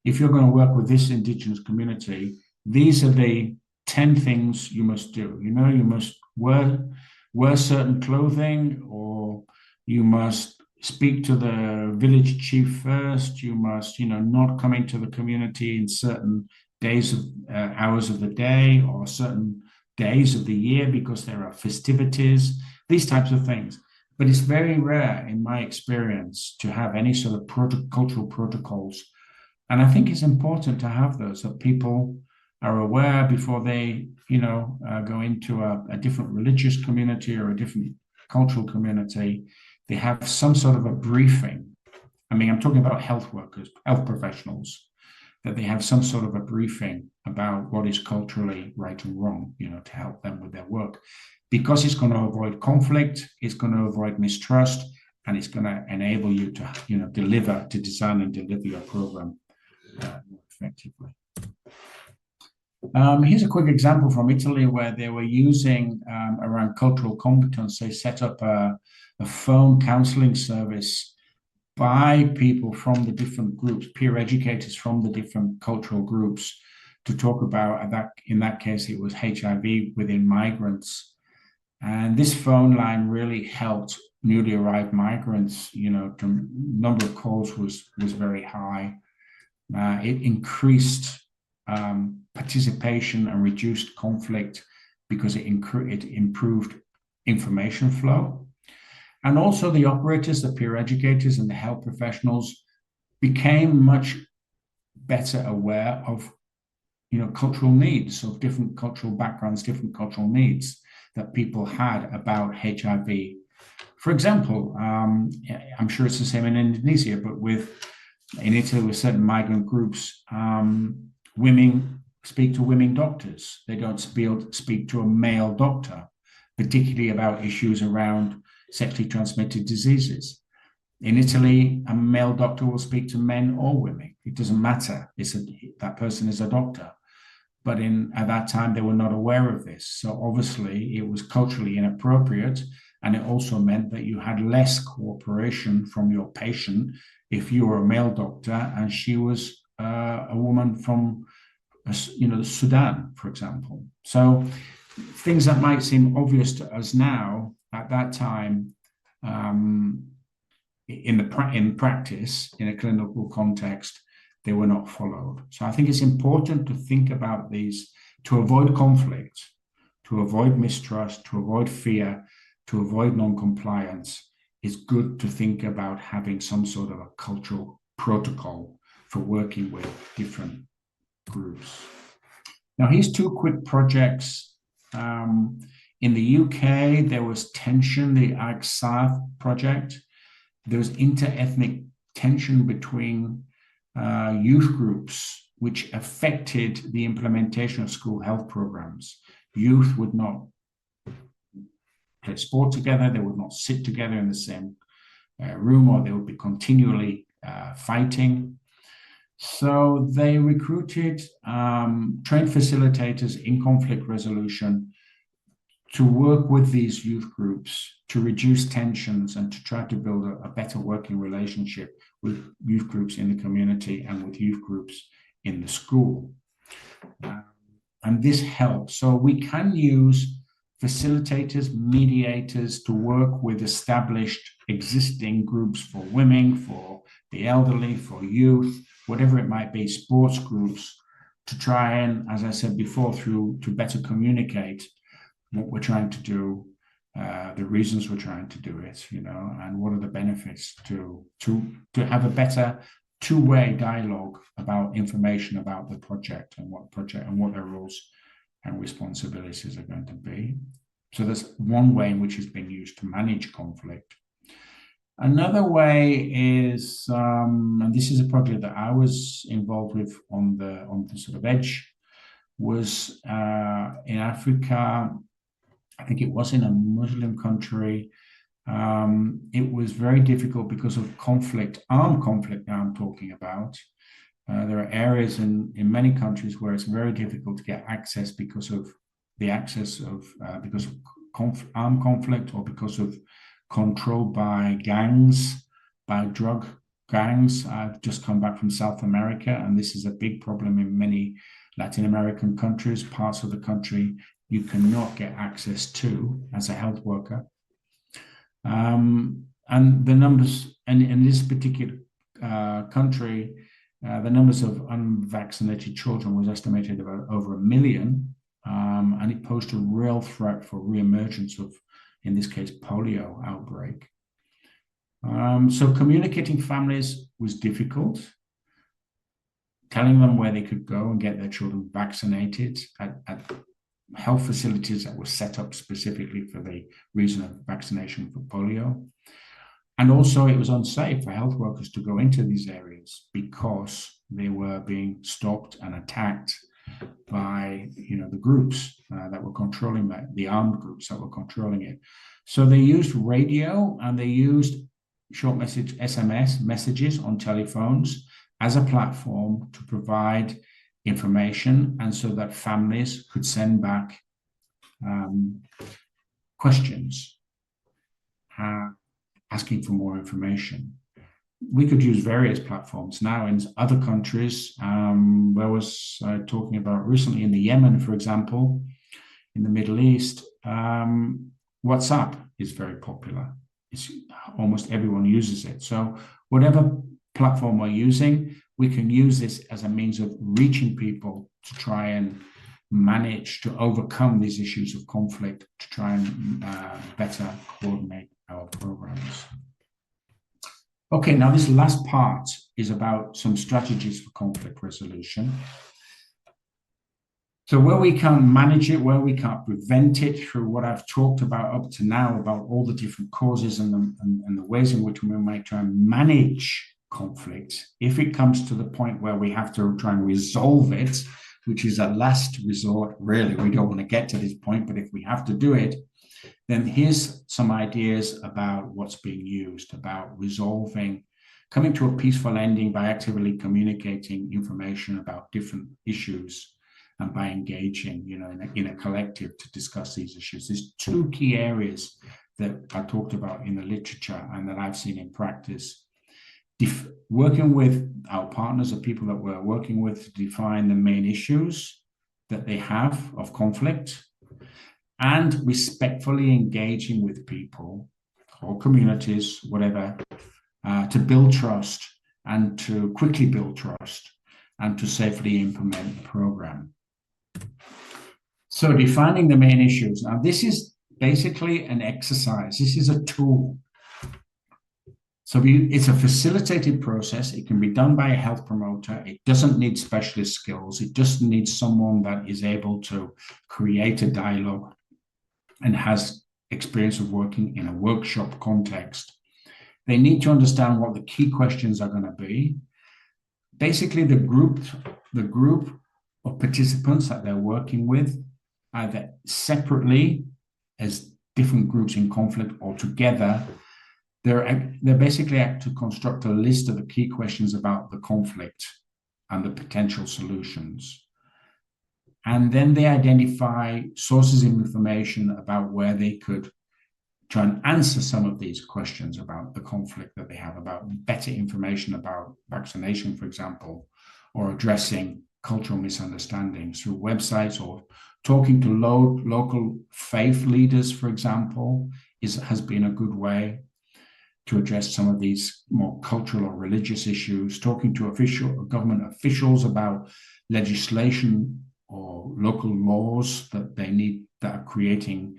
If you're going to work with this indigenous community, these are the 10 things you must do. You know, you must wear certain clothing, or you must speak to the village chief first. You must, not come into the community in certain days of hours of the day, or certain days of the year because there are festivities, these types of things. But it's very rare in my experience to have any sort of cultural protocols. And I think it's important to have those, that people are aware before they, go into a different religious community or a different cultural community. They have some sort of a briefing. I mean, I'm talking about health workers, health professionals, that they have some sort of a briefing about what is culturally right and wrong, to help them with their work. Because it's going to avoid conflict, it's going to avoid mistrust, and it's going to enable you to, design and deliver your program more effectively. Here's a quick example from Italy where they were using around cultural competence. They set up a phone counseling service by people from the different groups, peer educators from the different cultural groups, to talk about that. In that case, it was HIV within migrants. And this phone line really helped newly arrived migrants. The number of calls was very high. It increased participation and reduced conflict because it improved information flow. And also the operators, the peer educators and the health professionals became much better aware of, cultural needs of different cultural backgrounds, different cultural needs that people had about HIV. For example, I'm sure it's the same in Indonesia, but in Italy with certain migrant groups, women speak to women doctors. They don't speak to a male doctor, particularly about issues around sexually transmitted diseases. In Italy, a male doctor will speak to men or women. It doesn't matter. That person is a doctor. But at that time, they were not aware of this. So obviously, it was culturally inappropriate. And it also meant that you had less cooperation from your patient if you were a male doctor and she was a woman from, Sudan, for example. So things that might seem obvious to us now, at that time, in practice, in a clinical context, they were not followed. So I think it's important to think about these, to avoid conflict, to avoid mistrust, to avoid fear, to avoid non-compliance. It's good to think about having some sort of a cultural protocol for working with different groups. Now, here's two quick projects. In the UK, there was tension, the AgSAF project. There was inter-ethnic tension between youth groups, which affected the implementation of school health programs. Youth would not play sport together, they would not sit together in the same room, or they would be continually fighting. So they recruited trained facilitators in conflict resolution to work with these youth groups to reduce tensions and to try to build a better working relationship with youth groups in the community and with youth groups in the school. And this helps. So we can use facilitators, mediators to work with established existing groups for women, for the elderly, for youth, whatever it might be, sports groups, to try and, as I said before, to better communicate what we're trying to do, the reasons we're trying to do it, and what are the benefits to have a better two-way dialogue about information about the project and what their roles and responsibilities are going to be. So that's one way in which it's been used to manage conflict. Another way is, and this is a project that I was involved with on the sort of edge, was in Africa. I think it was in a Muslim country. It was very difficult because of conflict, armed conflict now I'm talking about. There are areas in many countries where it's very difficult to get access because of armed conflict, or because of control by gangs, by drug gangs. I've just come back from South America, and this is a big problem in many Latin American countries, parts of the country you cannot get access to as a health worker. And the numbers, and in this particular country, the numbers of unvaccinated children was estimated about over 1 million, and it posed a real threat for re-emergence of, in this case, polio outbreak. So communicating families was difficult. Telling them where they could go and get their children vaccinated at health facilities that were set up specifically for the reason of vaccination for polio. And also it was unsafe for health workers to go into these areas because they were being stopped and attacked by, the groups that were controlling that, the armed groups that were controlling it. So they used radio and they used short message SMS messages on telephones as a platform to provide information, and so that families could send back questions asking for more information. We could use various platforms now in other countries. Where was I talking about recently? In the Yemen, for example, in the Middle East, WhatsApp is very popular. Almost everyone uses it. So whatever platform we're using, we can use this as a means of reaching people to try and manage to overcome these issues of conflict, to try and better coordinate our programs. Okay, now this last part is about some strategies for conflict resolution. So where we can't manage it, where we can't prevent it through what I've talked about up to now, about all the different causes and the ways in which we might try and manage conflict, if it comes to the point where we have to try and resolve it, which is a last resort, really, we don't want to get to this point, but if we have to do it, then here's some ideas about what's being used, about resolving, coming to a peaceful ending by actively communicating information about different issues and by engaging, in a collective to discuss these issues. There's two key areas that I talked about in the literature and that I've seen in practice. Working with our partners, the people that we're working with, to define the main issues that they have of conflict, and respectfully engaging with people or communities, whatever, to build trust and to quickly build trust and to safely implement the program. So defining the main issues. Now, this is basically an exercise. This is a tool. So it's a facilitated process. It can be done by a health promoter. It doesn't need specialist skills. It just needs someone that is able to create a dialogue and has experience of working in a workshop context. They need to understand what the key questions are going to be. Basically, the group of participants that they're working with, either separately as different groups in conflict or together, they're basically asked to construct a list of the key questions about the conflict and the potential solutions. And then they identify sources of information about where they could try and answer some of these questions about the conflict that they have, about better information about vaccination, for example, or addressing cultural misunderstandings through websites, or talking to local faith leaders, for example, has been a good way to address some of these more cultural or religious issues. Talking to government officials about legislation or local laws that they need, that are creating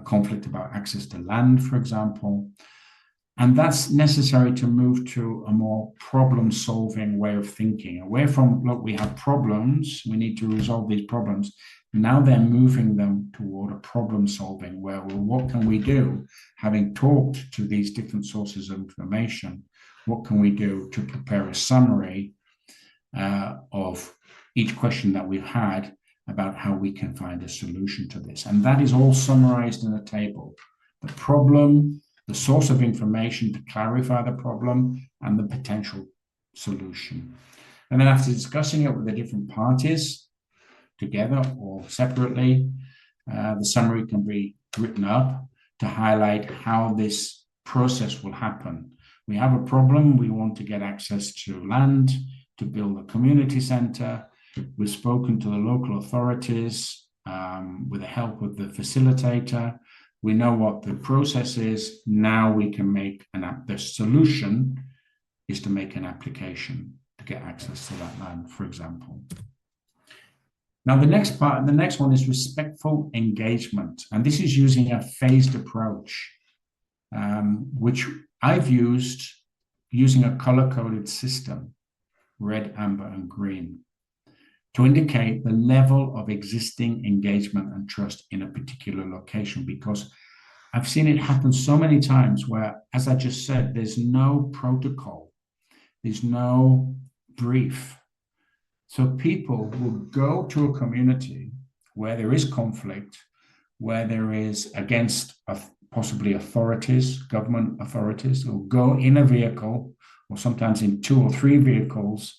conflict about access to land, for example. And that's necessary to move to a more problem-solving way of thinking, away from, look, we have problems, we need to resolve these problems. Now they're moving them toward a problem-solving where, well, what can we do? Having talked to these different sources of information, what can we do to prepare a summary of each question that we've had about how we can find a solution to this? And that is all summarized in a table. The problem, the source of information to clarify the problem, and the potential solution. And then after discussing it with the different parties, together or separately, the summary can be written up to highlight how this process will happen. We have a problem, we want to get access to land, to build a community center. We've spoken to the local authorities with the help of the facilitator. We know what the process is. Now we can make the solution is to make an application to get access to that land, for example. Now, the next one is respectful engagement. And this is using a phased approach, which I've used using a color-coded system, red, amber, and green, to indicate the level of existing engagement and trust in a particular location, because I've seen it happen so many times where, as I just said, there's no protocol, there's no brief. So people will go to a community where there is conflict, where there is against possibly authorities, government authorities, will go in a vehicle, or sometimes in 2 or 3 vehicles,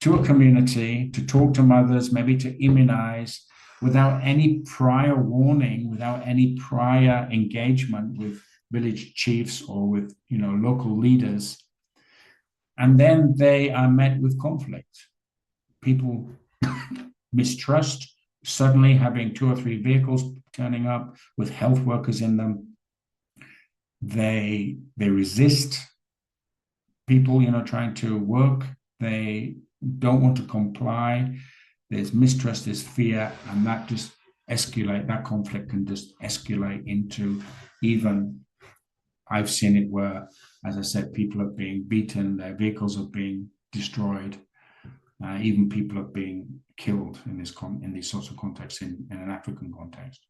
to a community to talk to mothers, maybe to immunize, without any prior warning, without any prior engagement with village chiefs or with, local leaders. And then they are met with conflict. People mistrust, suddenly having 2 or 3 vehicles turning up with health workers in them. They resist people, trying to work. They don't want to comply. There's mistrust, there's fear, and that just that conflict can just escalate into, even I've seen it where, as I said, people are being beaten, their vehicles are being destroyed, even people are being killed in these sorts of contexts, in an African context.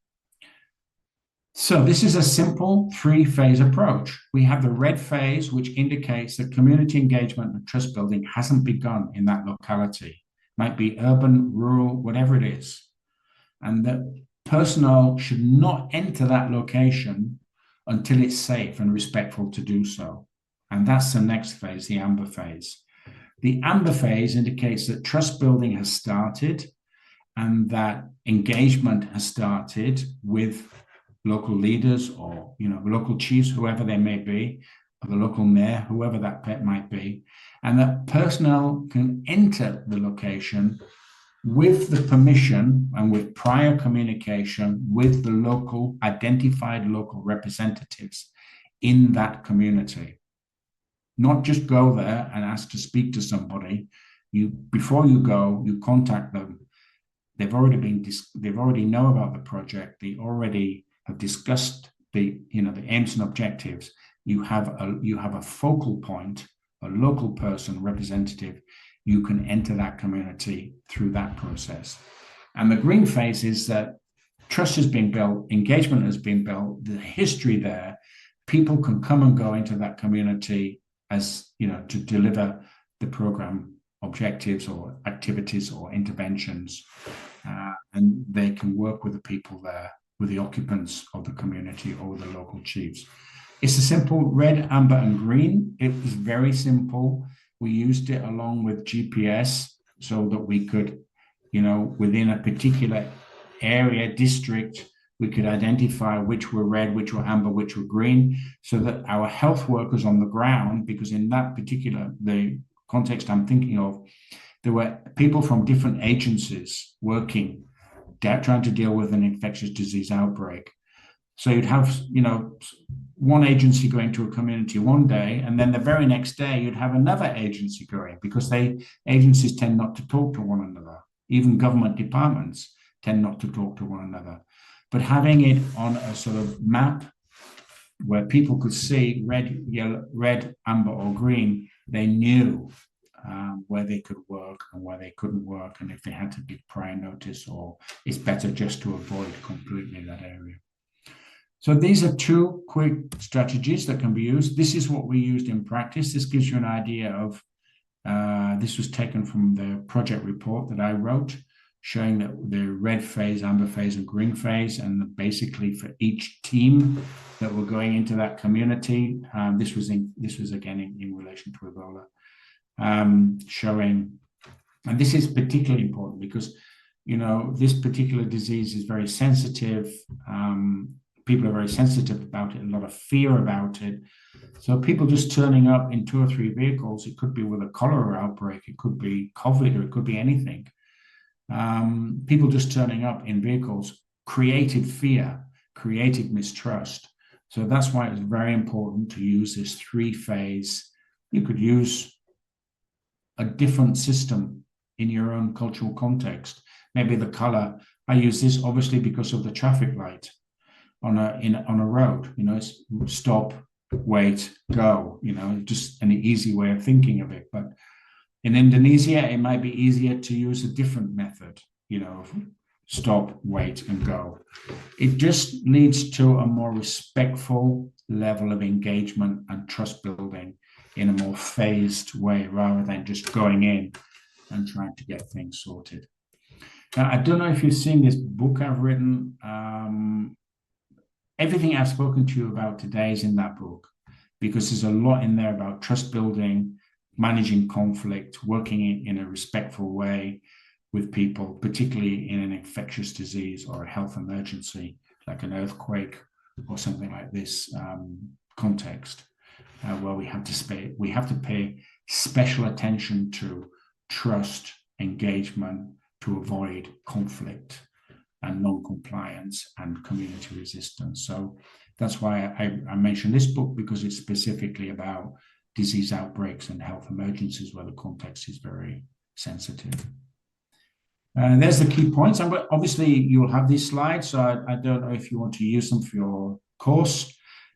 So this is a simple 3-phase approach. We have the red phase, which indicates that community engagement and trust building hasn't begun in that locality. Might be urban, rural, whatever it is. And that personnel should not enter that location until it's safe and respectful to do so. And that's the next phase, the amber phase. The amber phase indicates that trust building has started and that engagement has started with local leaders or, local chiefs, whoever they may be, or the local mayor, whoever that might be, and that personnel can enter the location with the permission and with prior communication with the identified local representatives in that community. Not just go there and ask to speak to somebody. Before you go, you contact them. They've already know about the project. They already have discussed the aims and objectives. You have a focal point, a local person, representative. You can enter that community through that process. And the green phase is that trust has been built, engagement has been built, the history there. People can come and go into that community as, to deliver the program objectives or activities or interventions. And they can work with the people there, with the occupants of the community or with the local chiefs. It's a simple red, amber, and green. It was very simple. We used it along with GPS so that we could, within a particular area, district, We could identify which were red, which were amber, which were green, so that our health workers on the ground, because in that particular, the context I'm thinking of, there were people from different agencies working, trying to deal with an infectious disease outbreak. So you'd have, one agency going to a community one day, and then the very next day you'd have another agency going, because agencies tend not to talk to one another. Even government departments tend not to talk to one another. But having it on a sort of map where people could see red, yellow, red, amber, or green, they knew where they could work and where they couldn't work, and if they had to give prior notice, or it's better just to avoid completely that area. So these are two quick strategies that can be used. This is what we used in practice. This gives you an idea of, this was taken from the project report that I wrote, showing that the red phase, amber phase, and green phase, and basically for each team that were going into that community, this was again in relation to Ebola, showing, and this is particularly important because, this particular disease is very sensitive. People are very sensitive about it, a lot of fear about it. So people just turning up in 2 or 3 vehicles, it could be with a cholera outbreak, it could be COVID, or it could be anything. People just turning up in vehicles created fear, created mistrust. So that's why it's very important to use this 3-phase. You could use a different system in your own cultural context. Maybe the color, I use this obviously because of the traffic light on a road, it's stop, wait, go, just an easy way of thinking of it. But in Indonesia, it might be easier to use a different method, stop, wait, and go. It just leads to a more respectful level of engagement and trust building in a more phased way, rather than just going in and trying to get things sorted. Now, I don't know if you've seen this book I've written. Everything I've spoken to you about today is in that book, because there's a lot in there about trust building, managing conflict, working in a respectful way with people, particularly in an infectious disease or a health emergency, like an earthquake or something like this context, where we have to pay special attention to trust, engagement, to avoid conflict and non-compliance and community resistance. So that's why I mentioned this book, because it's specifically about disease outbreaks and health emergencies where the context is very sensitive. There's the key points. And obviously you'll have these slides, so I don't know if you want to use them for your course.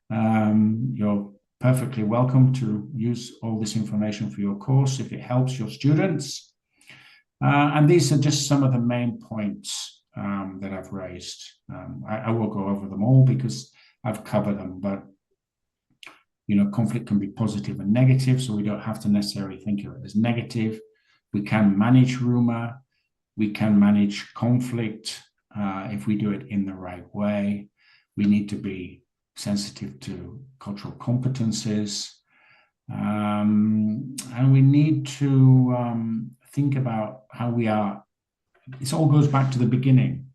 You're perfectly welcome to use all this information for your course if it helps your students. And these are just some of the main points that I've raised. I will go over them all because I've covered them, but conflict can be positive and negative, so we don't have to necessarily think of it as negative. We can manage rumor, we can manage conflict if we do it in the right way. We need to be sensitive to cultural competences, and we need to think about how we are. This all goes back to the beginning.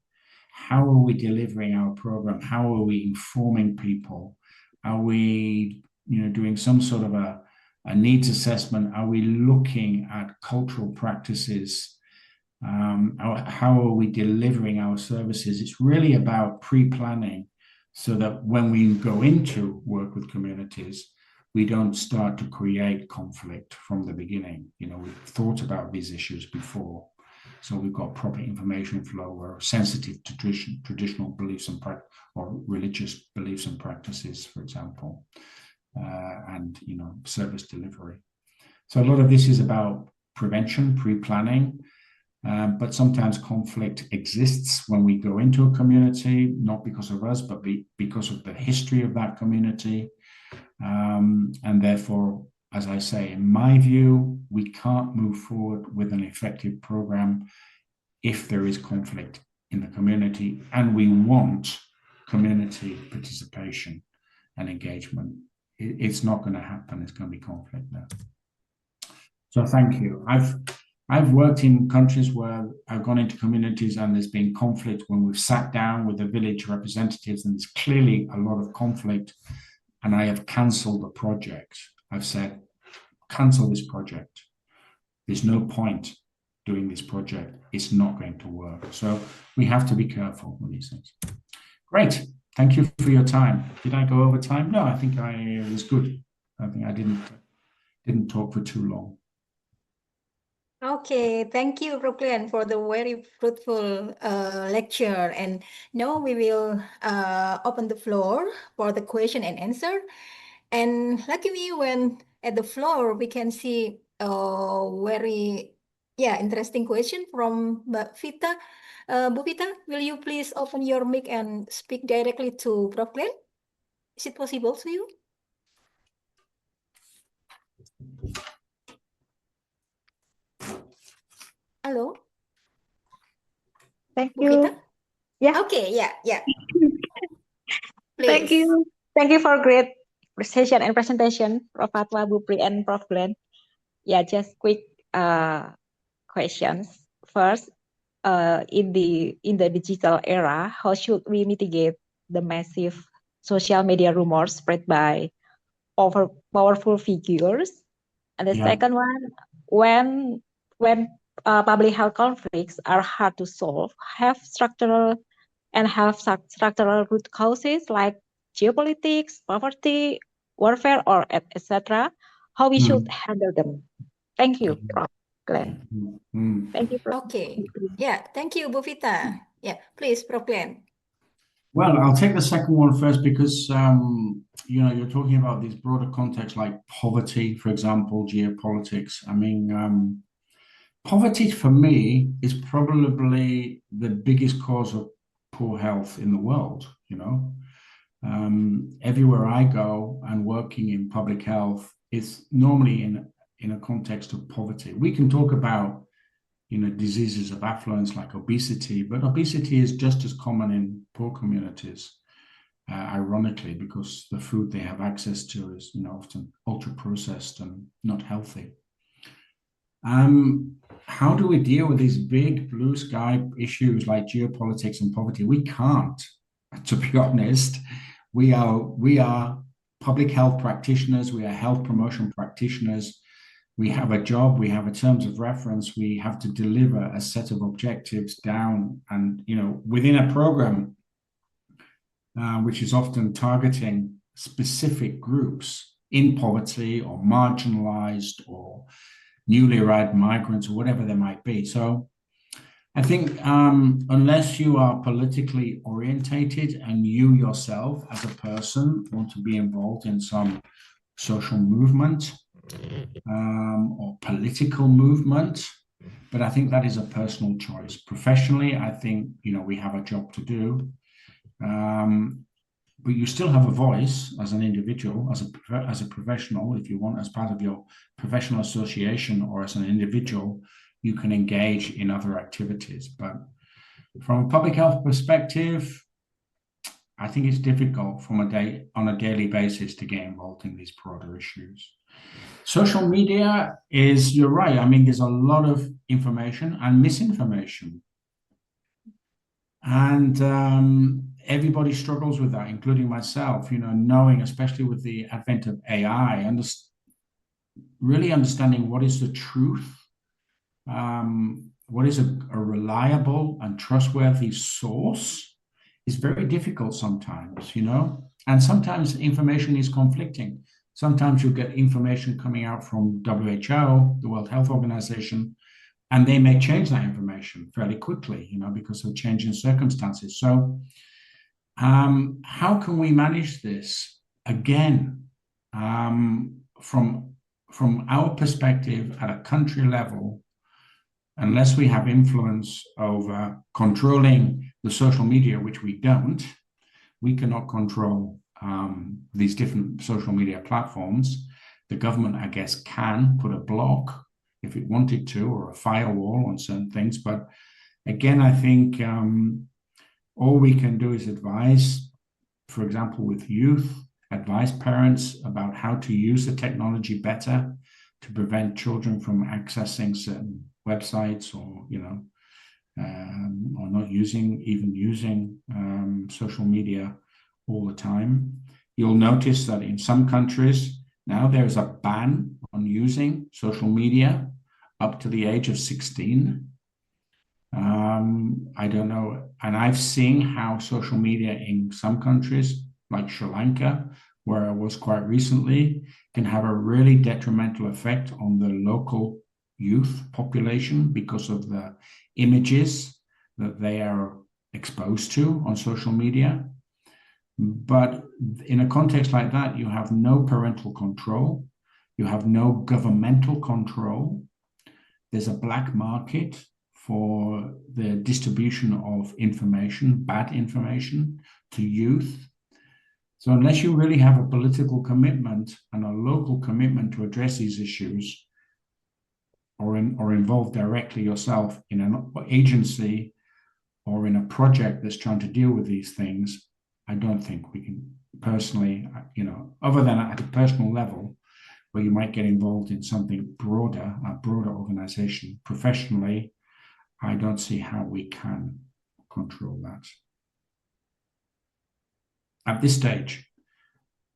How are we delivering our program? How are we informing people? Are we, doing some sort of a needs assessment? Are we looking at cultural practices? How are we delivering our services? It's really about pre-planning, so that when we go into work with communities, we don't start to create conflict from the beginning. We've thought about these issues before. So we've got proper information flow. We're sensitive to traditional beliefs and or religious beliefs and practices, for example, and service delivery. So a lot of this is about prevention, pre-planning, but sometimes conflict exists when we go into a community, not because of us, but because of the history of that community, and therefore, as I say, in my view, we can't move forward with an effective program if there is conflict in the community, and we want community participation and engagement. It's not going to happen. It's going to be conflict there. So thank you. I've I've worked in countries where I've gone into communities and there's been conflict when we've sat down with the village representatives and there's clearly a lot of conflict, and I have cancelled the project. I've said, cancel this project. There's no point doing this project. It's not going to work. So we have to be careful with these things. Great. Thank you for your time. Did I go over time? No, I think I was good. I think I didn't talk for too long. Okay, thank you, Prof. Glenn, for the very fruitful lecture. And now we will open the floor for the question and answer. And luckily, when at the floor, we can see a very interesting question from Mbak Vita. Bu Vita, will you please open your mic and speak directly to Prof. Glenn? Is it possible to you? Hello? Thank Bu you. Vita? Yeah. Okay, yeah. Thank Please. you. Thank you for great session and presentation, Prof. Fatwa, Bu Pri, and Prof. Glenn. Yeah, just quick questions. First, in the digital era, how should we mitigate the massive social media rumors spread by powerful figures? And the second one, when public health conflicts are hard to solve, have structural root causes like geopolitics, poverty, warfare, or etc., how we should handle them. Thank you, Prof. Glenn. Thank you, Prof. Okay. Yeah, thank you, Bu Vita. Yeah, please, Prof. Glenn. Well, I'll take the second one first because, you're talking about these broader contexts like poverty, for example, geopolitics. I mean, poverty for me is probably the biggest cause of poor health in the world, Everywhere I go and working in public health, it's normally in a context of poverty. We can talk about diseases of affluence like obesity, but obesity is just as common in poor communities, ironically, because the food they have access to is often ultra processed and not healthy. How do we deal with these big blue sky issues like geopolitics and poverty? We can't, to be honest. We are public health practitioners. We are health promotion practitioners. We have a job, we have a terms of reference, we have to deliver a set of objectives down and, within a program, which is often targeting specific groups in poverty or marginalized or newly arrived migrants or whatever they might be. So I think unless you are politically orientated and you yourself as a person want to be involved in some social movement, or political movement, but I think that is a personal choice. Professionally, I think we have a job to do, but you still have a voice as an individual, as a professional. If you want, as part of your professional association or as an individual, you can engage in other activities. But from a public health perspective, I think it's difficult on a daily basis to get involved in these broader issues. Social media is, you're right. I mean, there's a lot of information and misinformation. And everybody struggles with that, including myself, knowing, especially with the advent of AI, really understanding what is the truth, what is a reliable and trustworthy source is very difficult sometimes, and sometimes information is conflicting. Sometimes you'll get information coming out from WHO, the World Health Organization, and they may change that information fairly quickly, because of changing circumstances. So how can we manage this? Again, from our perspective at a country level, unless we have influence over controlling the social media, which we don't, we cannot control these different social media platforms. The government, I guess, can put a block if it wanted to, or a firewall on certain things. But again, I think all we can do is advise, for example, with youth, advise parents about how to use the technology better to prevent children from accessing certain websites or, or not using social media all the time. You'll notice that in some countries now there's a ban on using social media up to the age of 16. I don't know. And I've seen how social media in some countries, like Sri Lanka, where I was quite recently, can have a really detrimental effect on the local youth population because of the images that they are exposed to on social media. But in a context like that, you have no parental control. You have no governmental control. There's a black market for the distribution of information, bad information, to youth. So unless you really have a political commitment and a local commitment to address these issues, or involve directly yourself in an agency or in a project that's trying to deal with these things, I don't think we can personally, other than at a personal level, where you might get involved in something broader, a broader organization professionally, I don't see how we can control that. At this stage,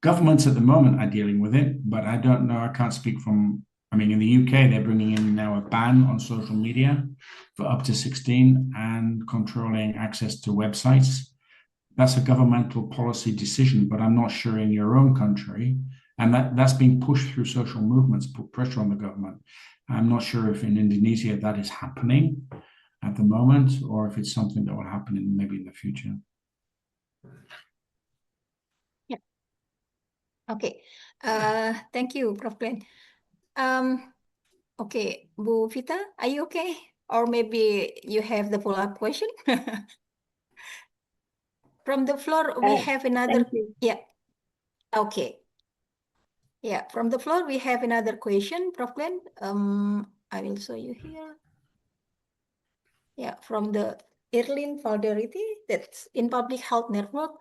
governments at the moment are dealing with it, but I don't know, I can't speak from, in the UK, they're bringing in now a ban on social media for up to 16 and controlling access to websites. That's a governmental policy decision, but I'm not sure in your own country. And that's being pushed through social movements, put pressure on the government. I'm not sure if in Indonesia that is happening at the moment, or if it's something that will happen maybe in the future. Yeah. Okay. Thank you, Prof. Glenn. Okay, Bu Vita, are you okay? Or maybe you have the follow-up question? From the floor, we have another. Thank you. Yeah. Okay. Yeah, from the floor, we have another question, Prof. Glenn. I will show you here. Yeah, from the Irlin Valderity, that's in public health network.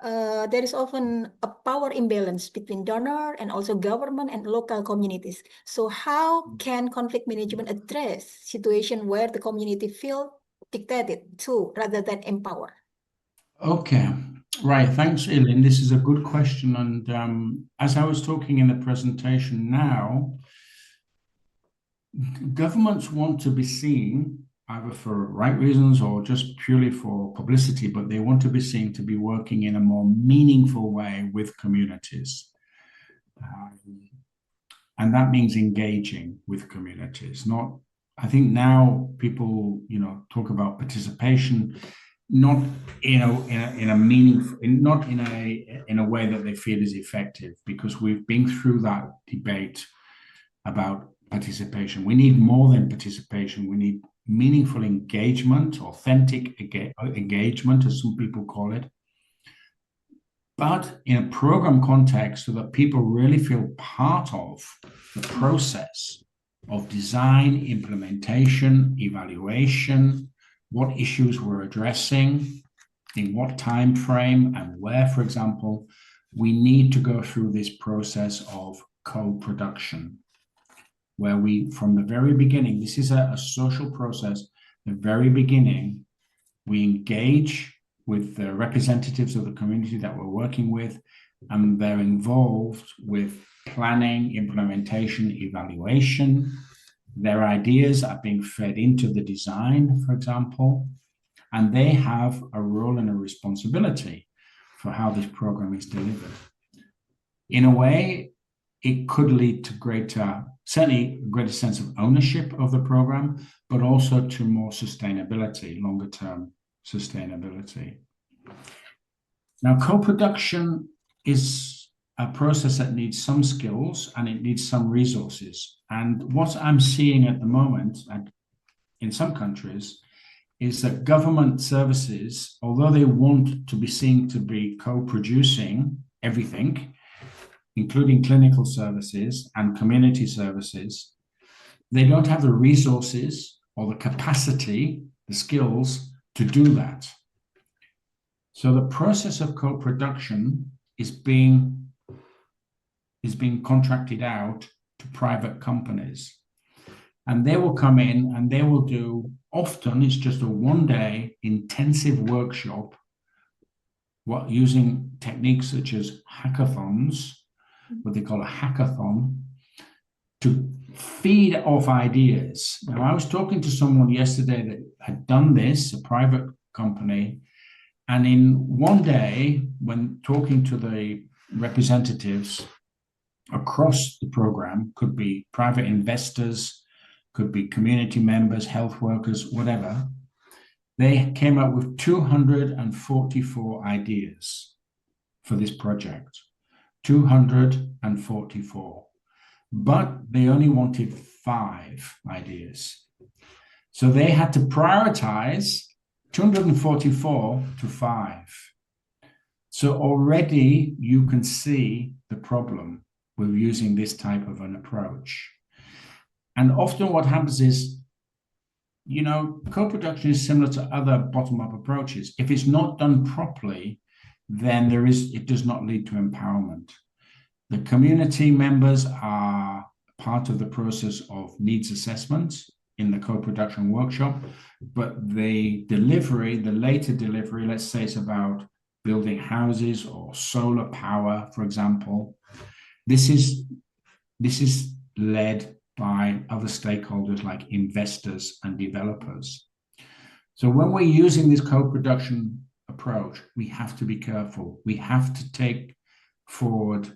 There is often a power imbalance between donor and also government and local communities. So how can conflict management address situation where the community feel dictated to rather than empowered? Okay, right. Thanks, Ilin. This is a good question. And as I was talking in the presentation now, governments want to be seen either for right reasons or just purely for publicity, but they want to be seen to be working in a more meaningful way with communities. And that means engaging with communities. I think now people, talk about participation, not in a meaningful, not in a way that they feel is effective, because we've been through that debate about participation. We need more than participation. We need meaningful engagement, authentic engagement, as some people call it, but in a program context so that people really feel part of the process of design, implementation, evaluation, what issues we're addressing, in what time frame and where, for example. We need to go through this process of co-production, where we, from the very beginning, this is a social process, the very beginning, we engage with the representatives of the community that we're working with, and they're involved with planning, implementation, evaluation. Their ideas are being fed into the design, for example, and they have a role and a responsibility for how this program is delivered. In a way, it could lead to certainly a greater sense of ownership of the program, but also to more sustainability, longer term sustainability. Now, co-production is a process that needs some skills and it needs some resources. And what I'm seeing at the moment in some countries is that government services, although they want to be seen to be co-producing everything, including clinical services and community services, they don't have the resources or the capacity, the skills to do that. So the process of co-production is being contracted out to private companies. And they will come in and they will do, often it's just a one-day intensive workshop, using techniques such as hackathons, what they call a hackathon, to feed off ideas. Now, I was talking to someone yesterday that had done this, a private company, and in one day, when talking to the representatives across the program, could be private investors, could be community members, health workers, whatever, they came up with 244 ideas for this project. 244. But they only wanted 5 ideas. So they had to prioritize 244 to 5. So already you can see the problem with using this type of an approach. And often what happens is, you know, co-production is similar to other bottom-up approaches. If it's not done properly, then it does not lead to empowerment. The community members are part of the process of needs assessments in the co-production workshop, but the delivery, the later delivery, let's say it's about building houses or solar power, for example, this is led by other stakeholders like investors and developers. So when we're using this co-production approach, we have to be careful. We have to take it forward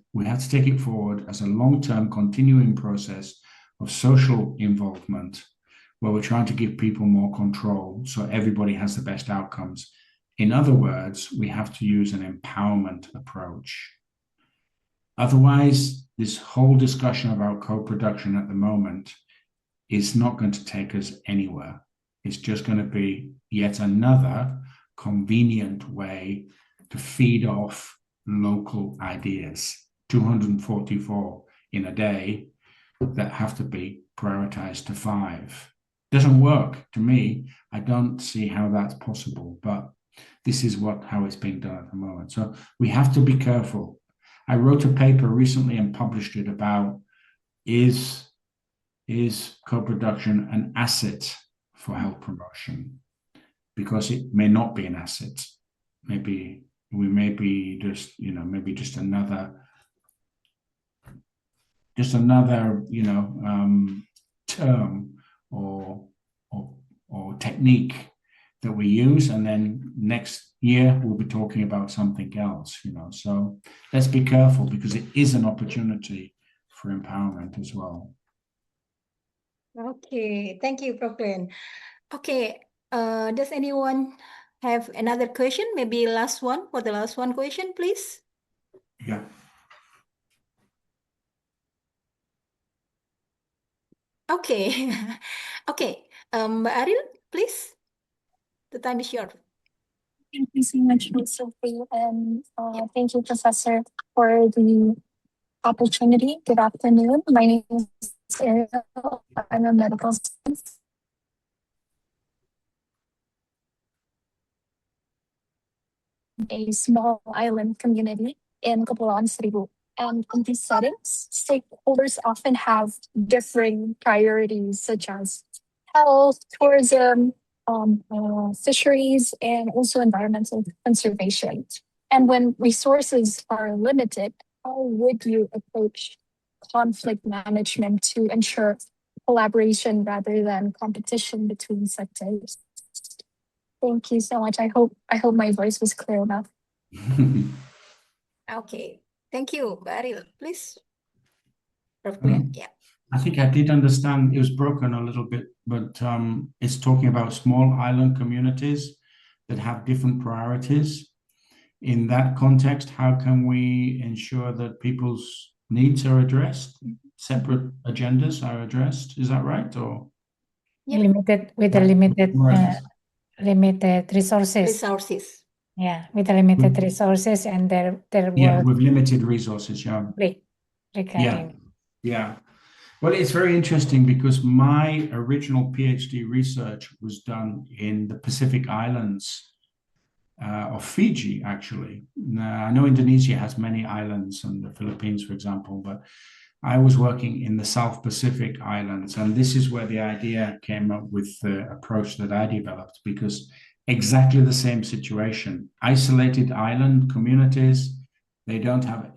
as a long-term continuing process of social involvement, where we're trying to give people more control so everybody has the best outcomes. In other words, we have to use an empowerment approach. Otherwise, this whole discussion about co-production at the moment is not going to take us anywhere. It's just going to be yet another convenient way to feed off local ideas. 244 in a day that have to be prioritized to 5. Doesn't work to me. I don't see how that's possible, but this is how it's being done at the moment. So we have to be careful. I wrote a paper recently and published it about is co-production an asset for health promotion? Because it may not be an asset. Maybe we may be just, maybe just another, term or technique that we use, and then next year we'll be talking about something else, So let's be careful, because it is an opportunity for empowerment as well. Okay, thank you, Prof. Glenn. Okay, does anyone have another question? Maybe last one, for the last one question, please. Yeah. Okay, okay, Mbak Aril, please. The time is yours. Thank you so much, Ms. Sophie, and thank you, Professor, for the opportunity. Good afternoon. My name is Ariel. I'm a medical student. A small island community in Kepulauan Seribu. And in these settings, stakeholders often have differing priorities, such as health, tourism, fisheries, and also environmental conservation. And when resources are limited, how would you approach conflict management to ensure collaboration rather than competition between sectors? Thank you so much. I hope my voice was clear enough. Okay, thank you, Mbak Aril. Please, Prof. Glenn. Yeah. I think I did understand. It was broken a little bit, but it's talking about small island communities that have different priorities. In that context, how can we ensure that people's needs are addressed, separate agendas are addressed? Is that right? Or limited resources. Yeah, with the limited resources and their work. With limited resources, regarding. Yeah. Well, it's very interesting, because my original PhD research was done in the Pacific Islands of Fiji, actually. I know Indonesia has many islands, and the Philippines, for example, but I was working in the South Pacific Islands, and this is where the idea came up with the approach that I developed, because exactly the same situation, isolated island communities, they don't have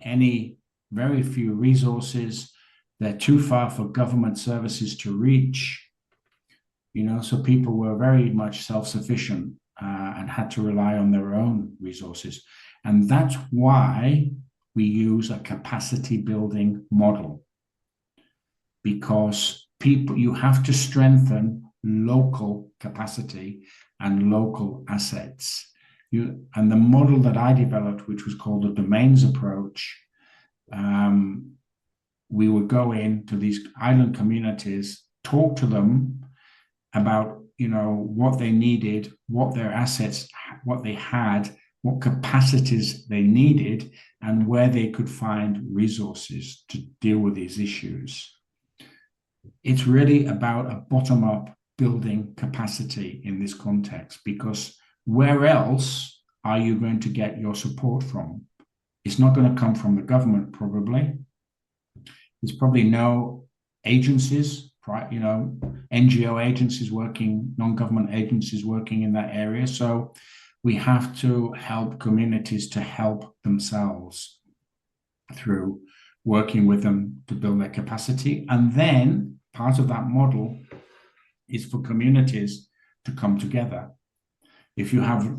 very few resources, they're too far for government services to reach, so people were very much self-sufficient and had to rely on their own resources. And that's why we use a capacity building model, because you have to strengthen local capacity and local assets. And the model that I developed, which was called the domains approach, we would go into these island communities, talk to them about what they needed, what their assets, what they had, what capacities they needed, and where they could find resources to deal with these issues. It's really about a bottom-up building capacity in this context, because where else are you going to get your support from? It's not going to come from the government, probably. There's probably no agencies, NGO agencies working, non-government agencies working in that area. So we have to help communities to help themselves through working with them to build their capacity. And then part of that model is for communities to come together. If you have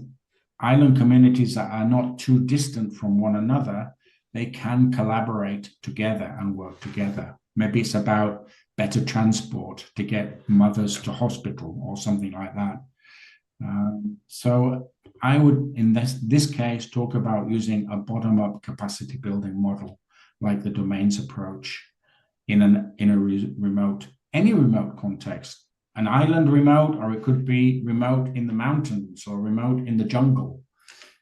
island communities that are not too distant from one another, they can collaborate together and work together. Maybe it's about better transport to get mothers to hospital or something like that. So I would, in this case, talk about using a bottom-up capacity building model, like the domains approach, in a remote, any remote context, an island remote, or it could be remote in the mountains or remote in the jungle.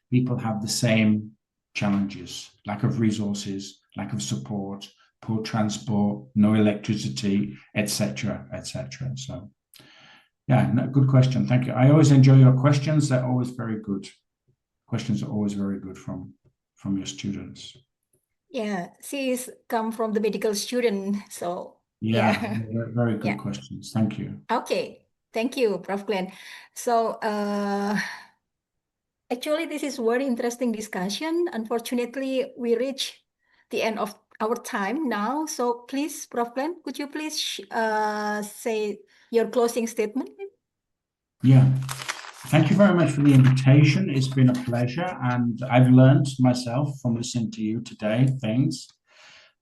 People have the same challenges: lack of resources, lack of support, poor transport, no electricity, etc., etc. So, yeah, good question. Thank you. I always enjoy your questions. They're always very good. Questions are always very good from your students. Yeah, she's come from the medical student, so yeah. Very good questions. Thank you. Okay, thank you, Prof. Glenn. So, actually, this is very interesting discussion. Unfortunately, we reach the end of our time now. So please, Prof. Glenn, could you please say your closing statement? Yeah. Thank you very much for the invitation. It's been a pleasure, and I've learned myself from listening to you today things.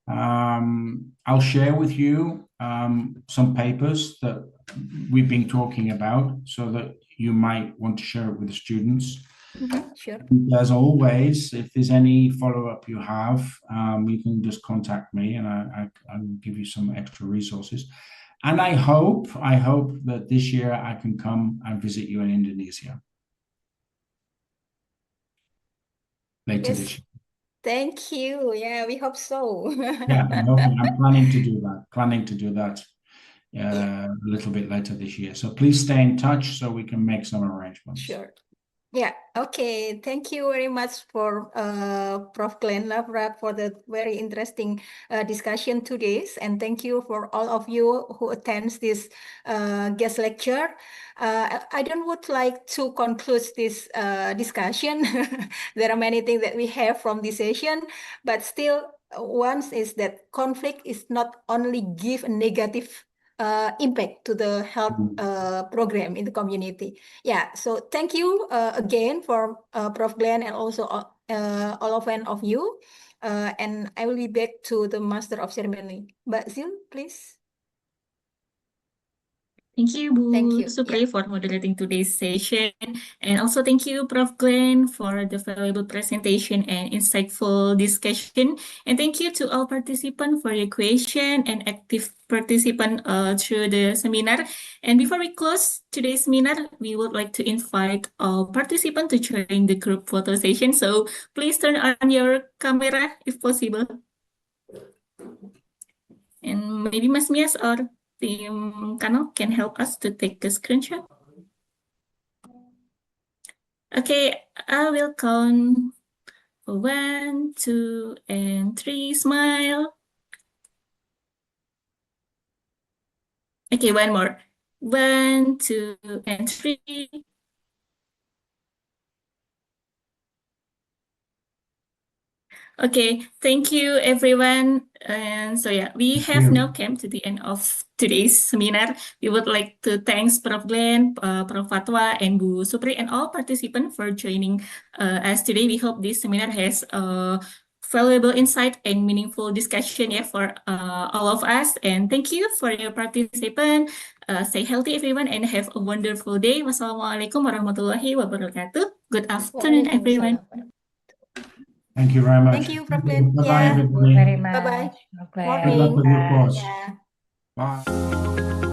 I'll share with you some papers that we've been talking about, so that you might want to share it with the students. Sure. As always, if there's any follow-up you have, you can just contact me, and I'll give you some extra resources. And I hope that this year I can come and visit you in Indonesia later this year. Thank you. Yeah, we hope so. Yeah, I'm planning to do that a little bit later this year. So please stay in touch so we can make some arrangements. Sure. Yeah, okay. Thank you very much for Prof. Glenn Laverack for the very interesting discussion today. And thank you for all of you who attends this guest lecture. I don't would like to conclude this discussion. There are many things that we have from this session, but still one is that conflict is not only give a negative impact to the health program in the community. Yeah, so thank you again for Prof. Glenn and also all of you. And I will be back to the Master of Ceremony. Mbak Zil, please. Thank you, Bu Supri, for moderating today's session. And also thank you, Prof. Glenn, for the valuable presentation and insightful discussion. And thank you to all participants for your question and active participant through the seminar. And before we close today's seminar, we would like to invite all participants to join the group photo session. So please turn on your camera if possible. And maybe Mas Mias or Team Kano can help us to take a screenshot. Okay, I will count 1, 2, and 3. Smile. Okay, one more. 1, 2, and 3. Okay, thank you everyone. And so yeah, we have now come to the end of today's seminar. We would like to thanks Prof. Glenn, Prof. Fatwa, and Bu Supri, and all participants for joining us today. We hope this seminar has valuable insight and meaningful discussion for all of us. And thank you for your participation. Stay healthy everyone and have a wonderful day. Wassalamualaikum warahmatullahi wabarakatuh. Good afternoon everyone. Thank you very much. Thank you, Prof. Glenn. Bye-bye, Yeah. everybody. Very Bye-bye. much. Good luck with your course. Yeah. Bye.